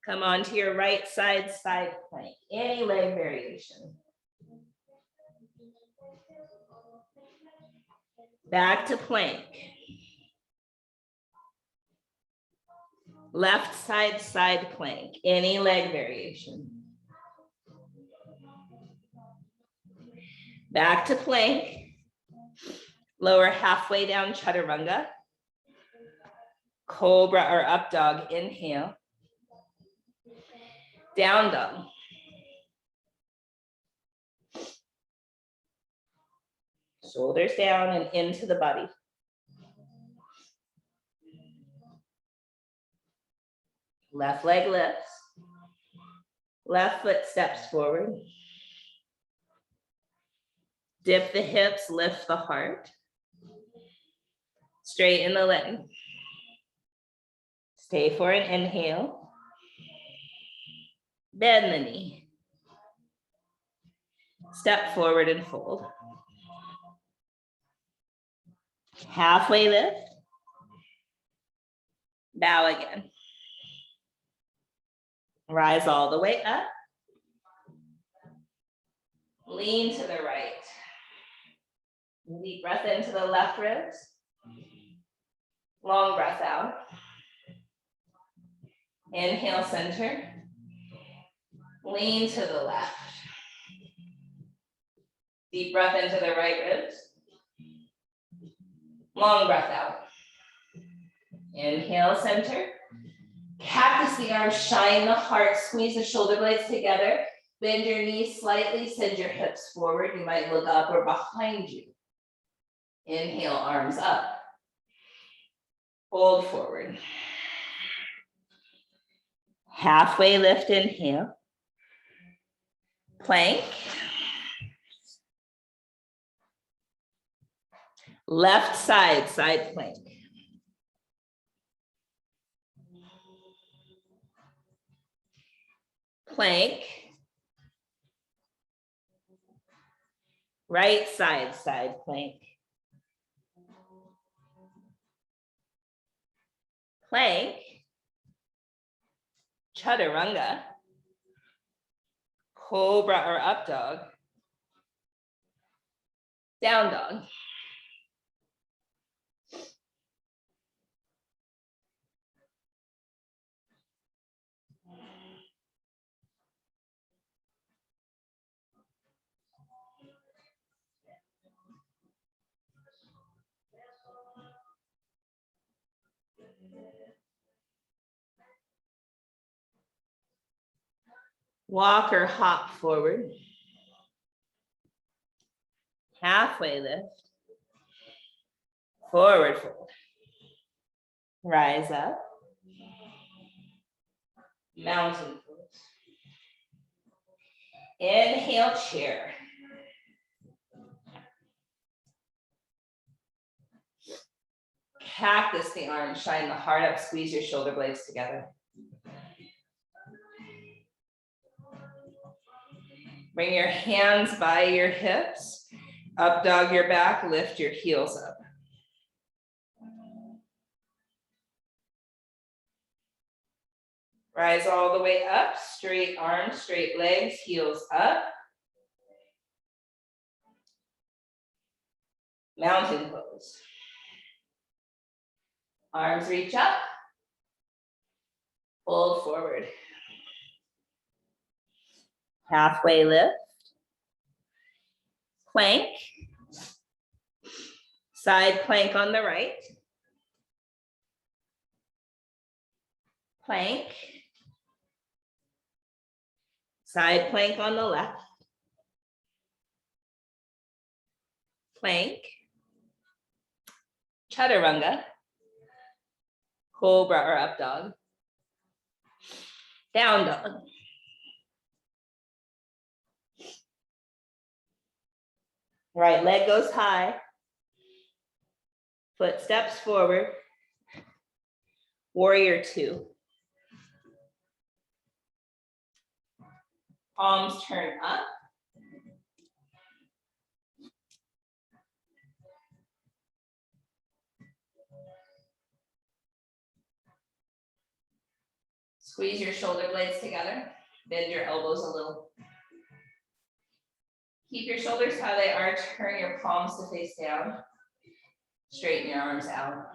Come on to your right side, side plank. Any leg variation. Back to plank. Left side, side plank. Any leg variation. Back to plank. Lower halfway down, chaturanga. Cobra or up dog, inhale. Down dog. Shoulders down and into the body. Left leg lifts. Left foot steps forward. Dip the hips, lift the heart. Straighten the leg. Stay for an inhale. Bend the knee. Step forward and fold. Halfway lift. Bow again. Rise all the way up. Lean to the right. Deep breath into the left ribs. Long breath out. Inhale, center. Lean to the left. Deep breath into the right ribs. Long breath out. Inhale, center. Cactus the arms, shine the heart, squeeze the shoulder blades together. Bend your knees slightly, send your hips forward. You might look up or behind you. Inhale, arms up. Fold forward. Halfway lift, inhale. Plank. Left side, side plank. Plank. Right side, side plank. Plank. Chaturanga. Cobra or up dog. Down dog. Walk or hop forward. Halfway lift. Forward fold. Rise up. Mountain pose. Inhale, chair. Cactus the arms, shine the heart up, squeeze your shoulder blades together. Bring your hands by your hips. Up dog your back, lift your heels up. Rise all the way up, straight arms, straight legs, heels up. Mountain pose. Arms reach up. Fold forward. Halfway lift. Plank. Side plank on the right. Plank. Side plank on the left. Plank. Chaturanga. Cobra or up dog. Down dog. Right leg goes high. Foot steps forward. Warrior two. Palms turn up. Squeeze your shoulder blades together. Bend your elbows a little. Keep your shoulders how they are. Turn your palms to face down. Straighten your arms out.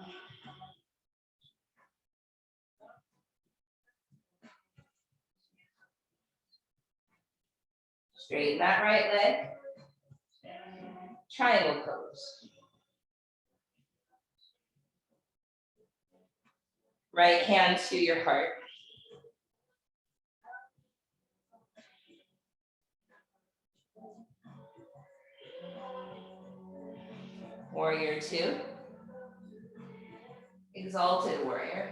Straighten that right leg. Triangle pose. Right hand to your heart. Warrior two. Exalted warrior.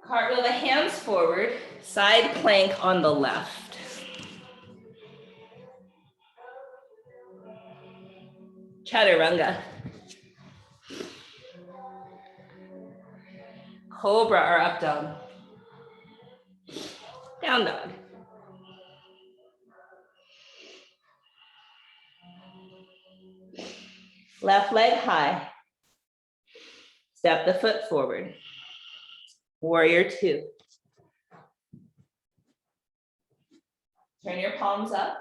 Cartwheel the hands forward, side plank on the left. Chaturanga. Cobra or up dog. Down dog. Left leg high. Step the foot forward. Warrior two. Turn your palms up.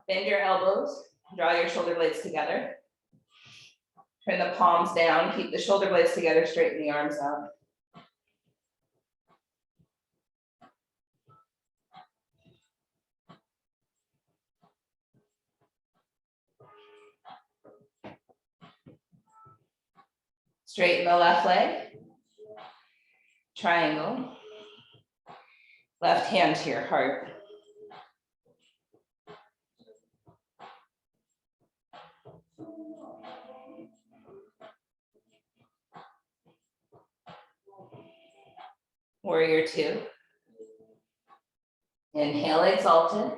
Bend your elbows. Draw your shoulder blades together. Turn the palms down. Keep the shoulder blades together. Straighten the arms out. Straighten the left leg. Triangle. Left hand to your heart. Warrior two. Inhale, exalted.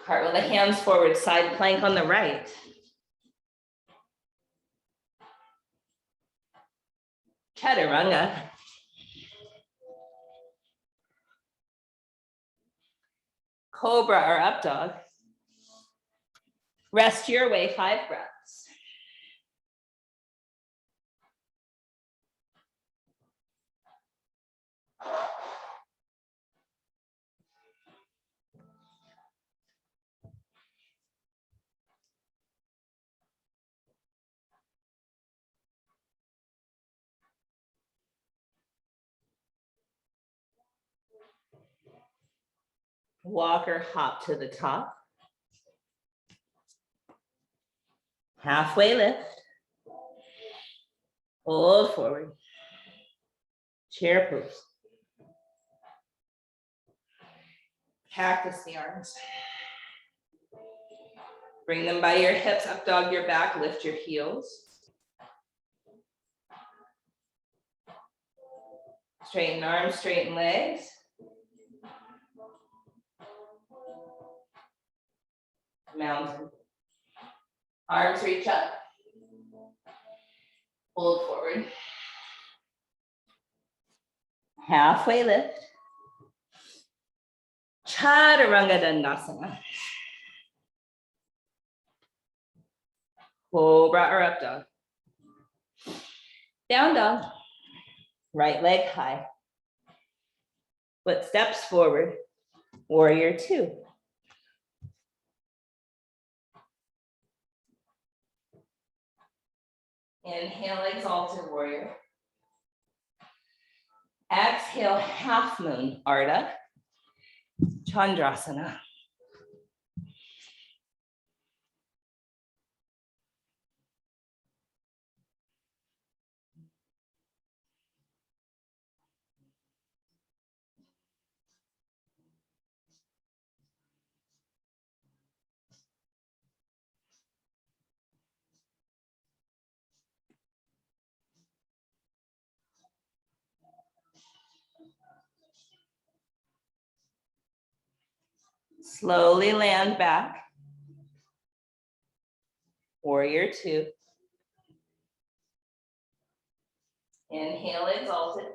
Cartwheel the hands forward, side plank on the right. Chaturanga. Cobra or up dog. Rest your way, 5 breaths. Walk or hop to the top. Halfway lift. Hold forward. Chair pose. Cactus the arms. Bring them by your hips, up dog your back, lift your heels. Straighten arms, straighten legs. Mountain. Arms reach up. Hold forward. Halfway lift. Chaturanga Dandasana. Cobra or up dog. Down dog. Right leg high. Foot steps forward. Warrior two. Inhale, exalted warrior. Exhale, half moon, Ardha Chandrasana. Slowly land back. Warrior two. Inhale, exalted.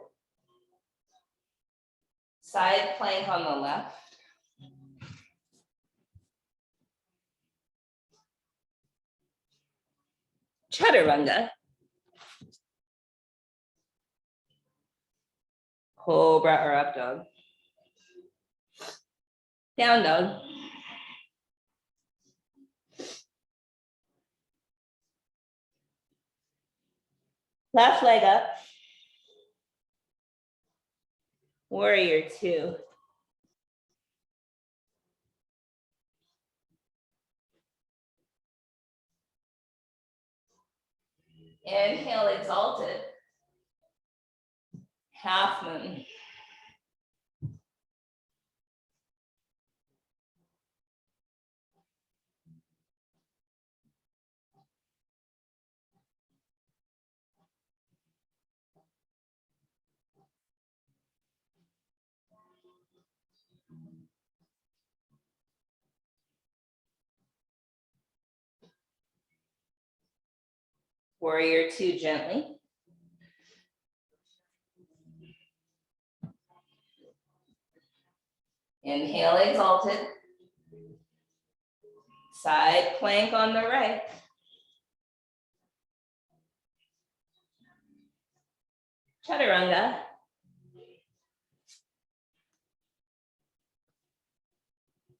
Side plank on the left. Chaturanga. Cobra or up dog. Down dog. Left leg up. Warrior two. Inhale, exalted. Half moon. Warrior two gently. Inhale, exalted. Side plank on the right. Chaturanga.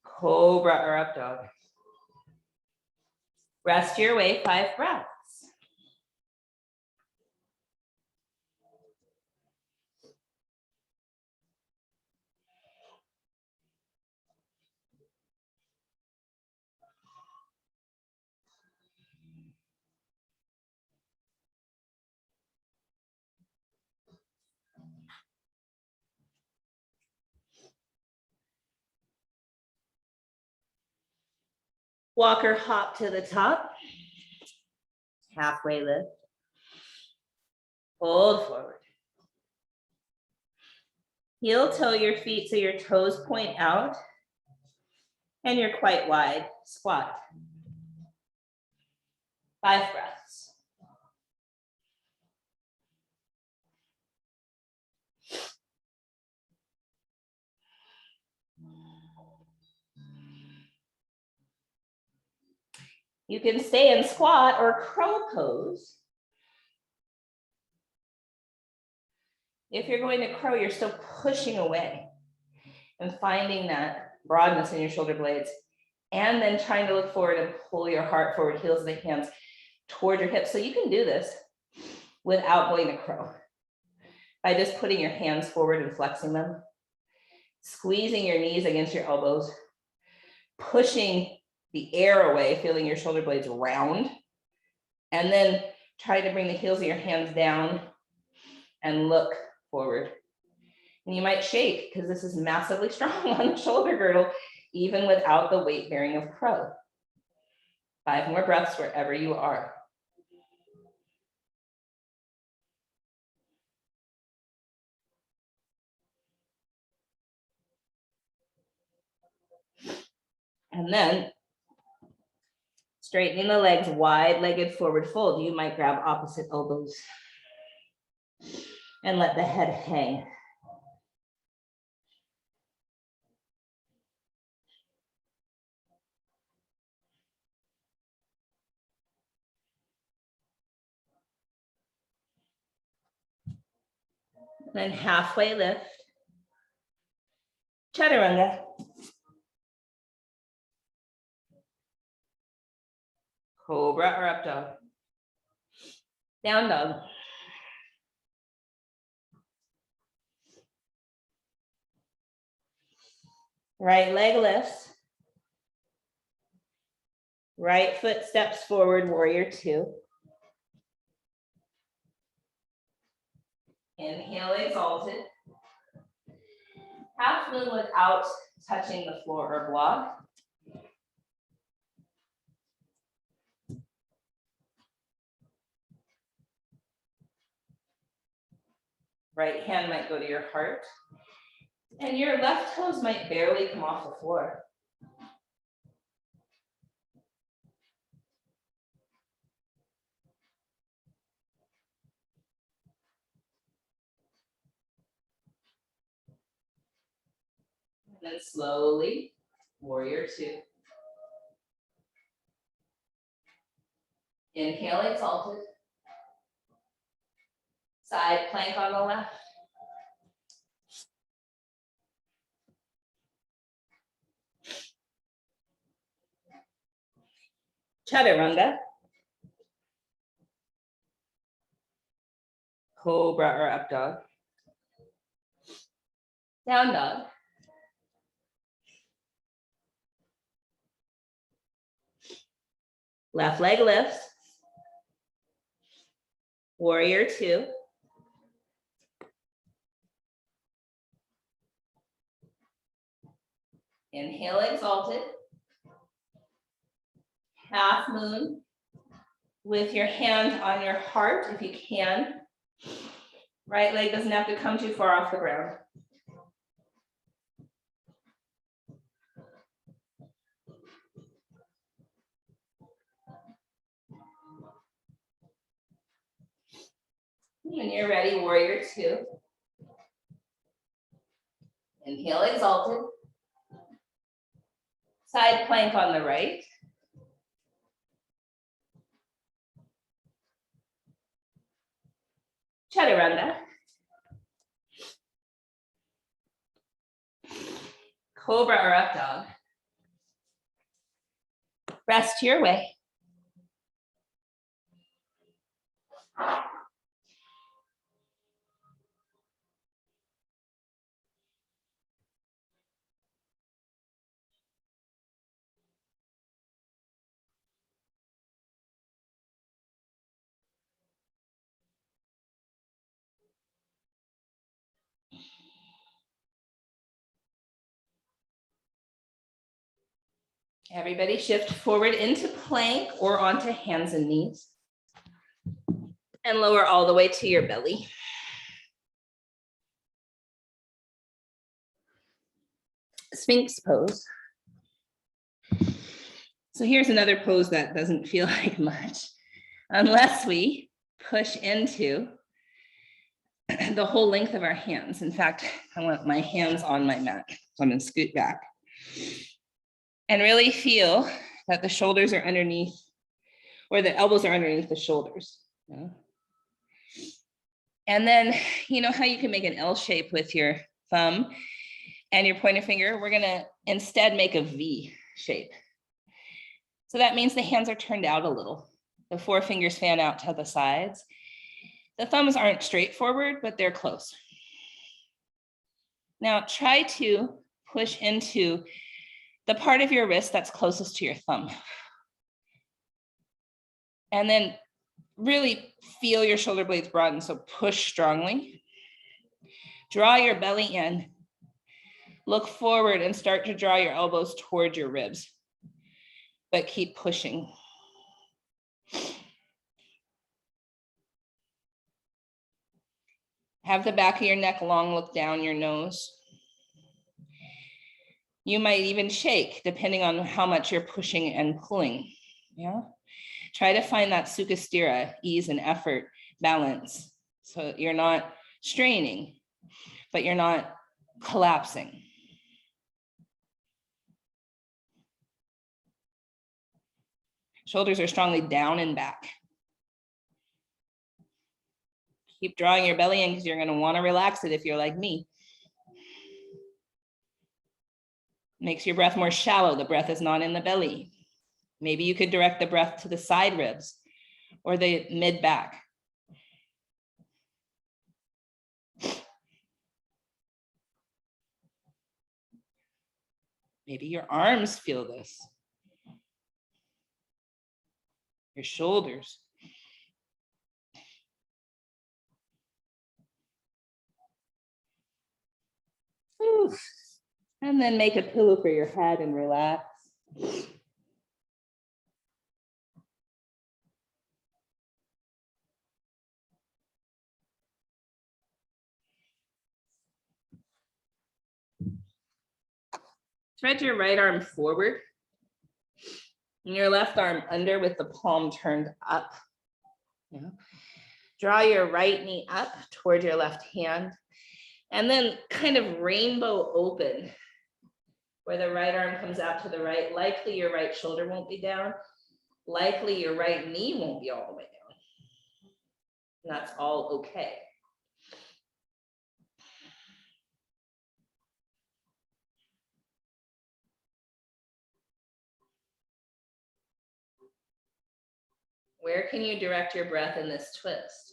Cobra or up dog. Rest your way, 5 breaths. Walker hop to the top. Halfway lift. Hold forward. Heel toe your feet so your toes point out and you're quite wide. Squat. 5 breaths. You can stay in squat or crow pose. If you're going to crow, you're still pushing away and finding that broadness in your shoulder blades, and then trying to look forward and pull your heart forward, heels of the hands toward your hips. So you can do this without going to crow by just putting your hands forward and flexing them, squeezing your knees against your elbows, pushing the air away, feeling your shoulder blades round, and then try to bring the heels of your hands down and look forward. And you might shake because this is massively strong on the shoulder girdle, even without the weight bearing of crow. 5 more breaths wherever you are. And then straightening the legs, wide-legged forward fold. You might grab opposite elbows and let the head hang. Then halfway lift, chaturanga. Cobra or up dog. Down dog. Right leg lifts. Right foot steps forward, warrior 2. Inhale, exalted. Half moon without touching the floor or block. Right hand might go to your heart. And your left toes might barely come off the floor. And then slowly, warrior 2. Inhale, exalted. Side plank on the left. Chaturanga. Cobra or up dog. Down dog. Left leg lifts. Warrior 2. Inhale, exalted. Half moon with your hand on your heart if you can. Right leg doesn't have to come too far off the ground. When you're ready, warrior 2. Inhale, exalted. Side plank on the right. Chaturanga. Cobra or up dog. Rest your way. Everybody shift forward into plank or onto hands and knees. And lower all the way to your belly. Sphinx pose. So here's another pose that doesn't feel like much, unless we push into the whole length of our hands. In fact, I want my hands on my mat, so I'm gonna scoot back. And really feel that the shoulders are underneath, or the elbows are underneath the shoulders. Yeah. And then, you know how you can make an L shape with your thumb and your pointer finger? We're gonna instead make a V shape. So that means the hands are turned out a little. The 4 fingers fan out to the sides. The thumbs aren't straight forward, but they're close. Now try to push into the part of your wrist that's closest to your thumb. And then really feel your shoulder blades broaden, so push strongly. Draw your belly in. Look forward and start to draw your elbows towards your ribs, but keep pushing. Have the back of your neck long, look down your nose. You might even shake depending on how much you're pushing and pulling. Yeah. Try to find that sukhasthira, ease and effort balance. So you're not straining, but you're not collapsing. Shoulders are strongly down and back. Keep drawing your belly in because you're going to want to relax it if you're like me. Makes your breath more shallow. The breath is not in the belly. Maybe you could direct the breath to the side ribs or the mid back. Maybe your arms feel this. Your shoulders. Ooh. And then make a pillow for your head and relax. Thread your right arm forward and your left arm under with the palm turned up. Yeah. Draw your right knee up toward your left hand and then kind of rainbow open where the right arm comes out to the right. Likely your right shoulder won't be down. Likely your right knee won't be all the way down. And that's all okay. Where can you direct your breath in this twist?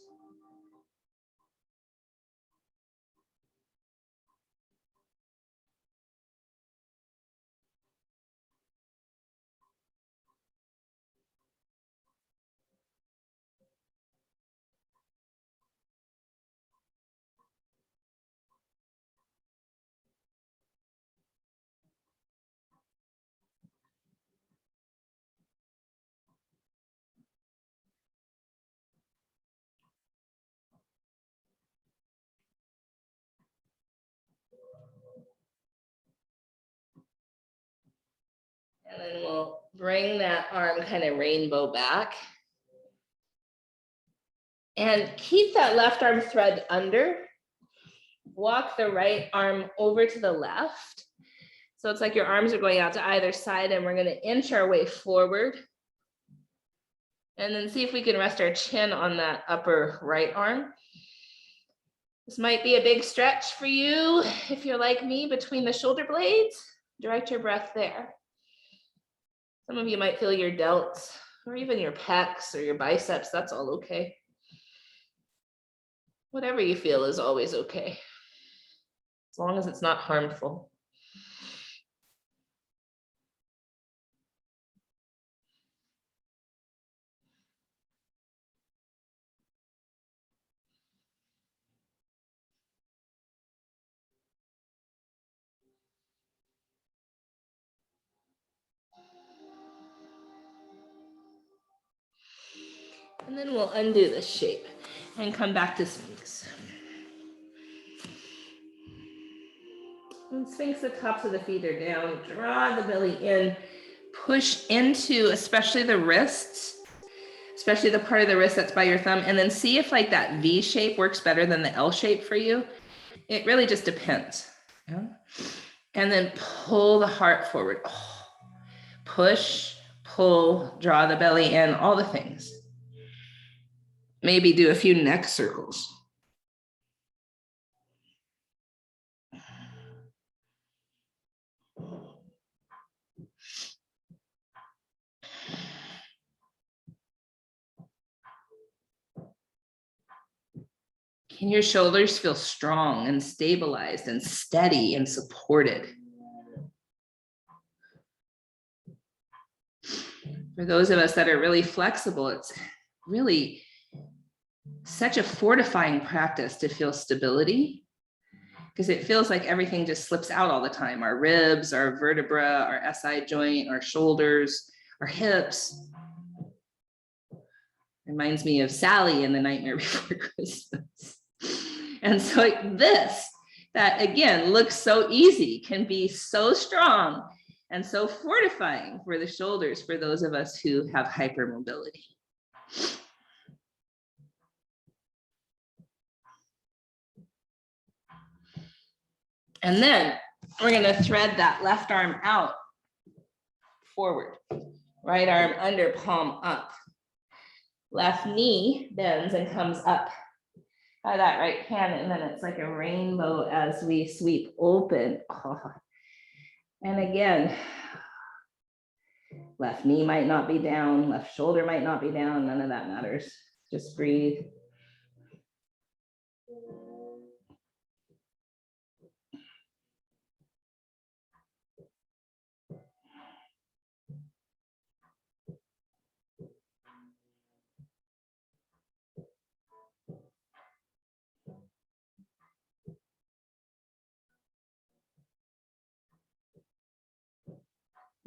And then we'll bring that arm kind of rainbow back. And keep that left arm thread under. Walk the right arm over to the left. So it's like your arms are going out to either side and we're going to inch our way forward. And then see if we can rest our chin on that upper right arm. This might be a big stretch for you if you're like me between the shoulder blades. Direct your breath there. Some of you might feel your delts or even your pecs or your biceps. That's all okay. Whatever you feel is always okay, as long as it's not harmful. And then we'll undo this shape and come back to Sphinx. And Sphinx, the tops of the feet are down. Draw the belly in. Push into especially the wrists, especially the part of the wrist that's by your thumb. And then see if like that V shape works better than the L shape for you. It really just depends. Yeah? And then pull the heart forward. Oh. Push, pull, draw the belly in, all the things. Maybe do a few neck circles. Can your shoulders feel strong and stabilized and steady and supported? For those of us that are really flexible, it's really such a fortifying practice to feel stability, because it feels like everything just slips out all the time. Our ribs, our vertebra, our SI joint, our shoulders, our hips. Reminds me of Sally in The Nightmare Before Christmas. And so like this, that again, looks so easy, can be so strong and so fortifying for the shoulders for those of us who have hypermobility. And then we're going to thread that left arm out forward, right arm under, palm up. Left knee bends and comes up by that right hand, and then it's like a rainbow as we sweep open. Oh. And again, left knee might not be down, left shoulder might not be down, none of that matters. Just breathe.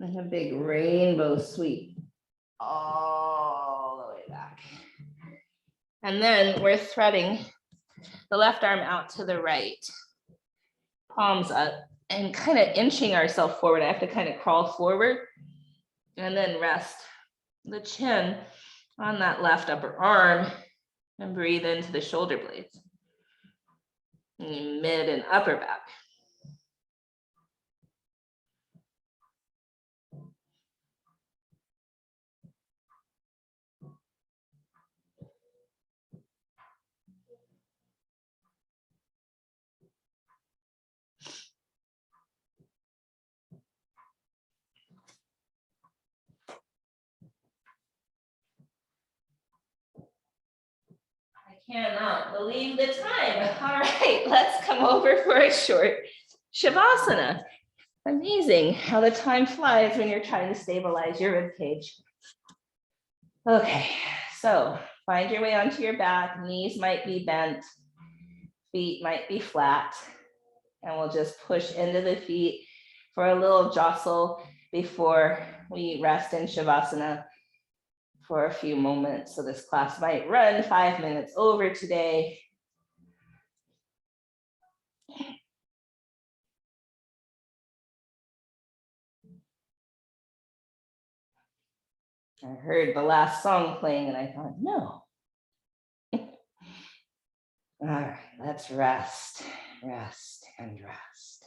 And a big rainbow sweep all the way back. And then we're threading the left arm out to the right, palms up, and kind of inching ourselves forward. I have to kind of crawl forward and then rest the chin on that left upper arm and breathe into the shoulder blades, mid and upper back. Cannot believe the time. All right, let's come over for a short Shavasana. Amazing how the time flies when you're trying to stabilize your rib cage. Okay, so find your way onto your back. Knees might be bent, feet might be flat, and we'll just push into the feet for a little jostle before we rest in Shavasana for a few moments. So this class might run 5 minutes over today. I heard the last song playing and I thought, no. All right, let's rest, rest, and rest.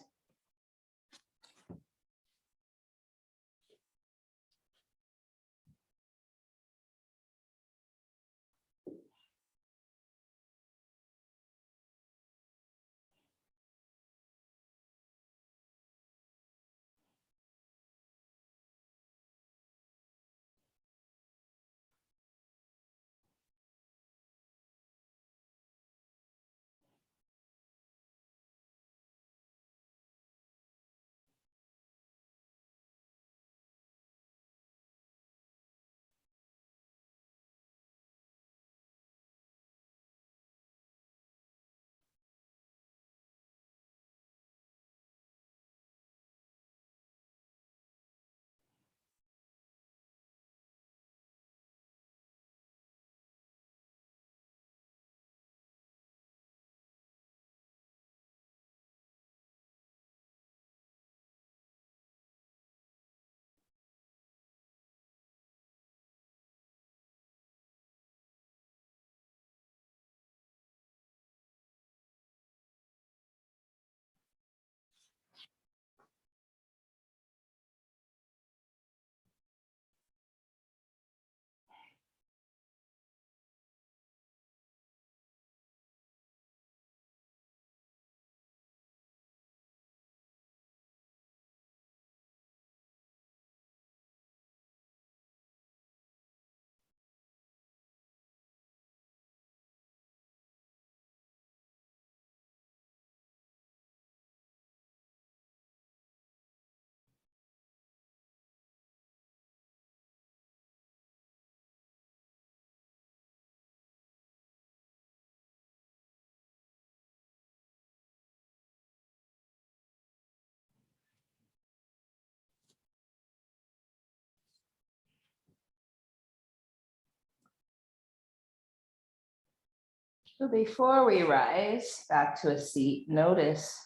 So before we rise back to a seat, notice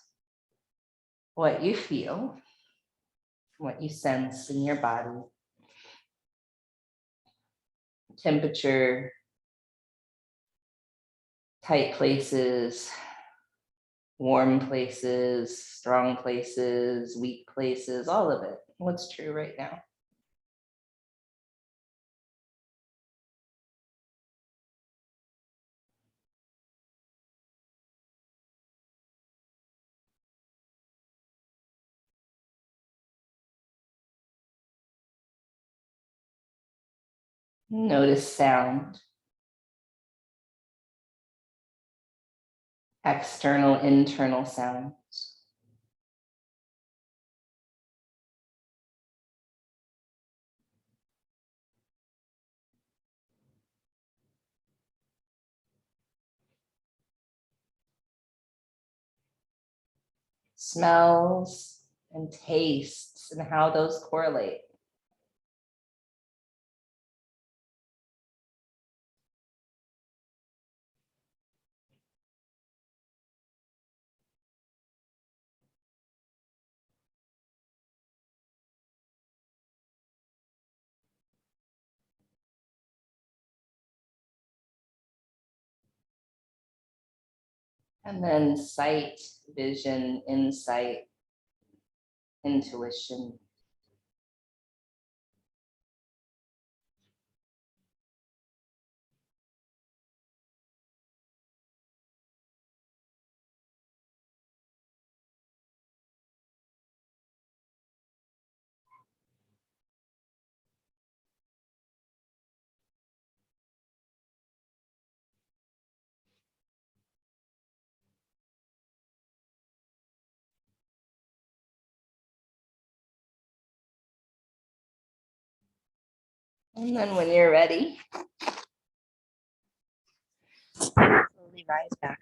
what you feel, what you sense in your body. Temperature, tight places, warm places, strong places, weak places, all of it. What's true right now? Notice sound, external, internal sounds. Smells and tastes and how those correlate. And then sight, vision, insight, intuition. And then when you're ready, slowly rise back.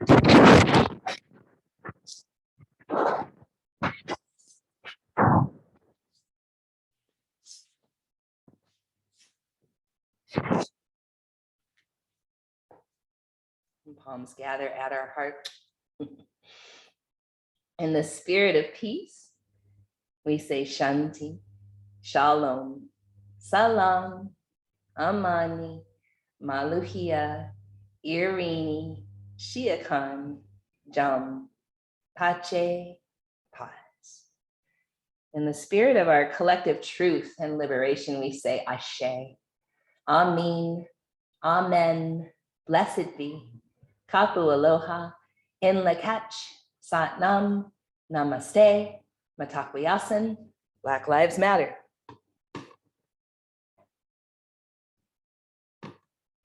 And palms gather at our heart. In the spirit of peace, we say Shanti, Shalom, Salam, Amani, Maluhia, Irini, Shiakan, Jam, Pache, Paz. In the spirit of our collective truth and liberation, we say Ashe, Amin, Amen, blessed be, Kapu Aloha, In Lakach, Sat Nam, Namaste, Matakwayasan, Black Lives Matter.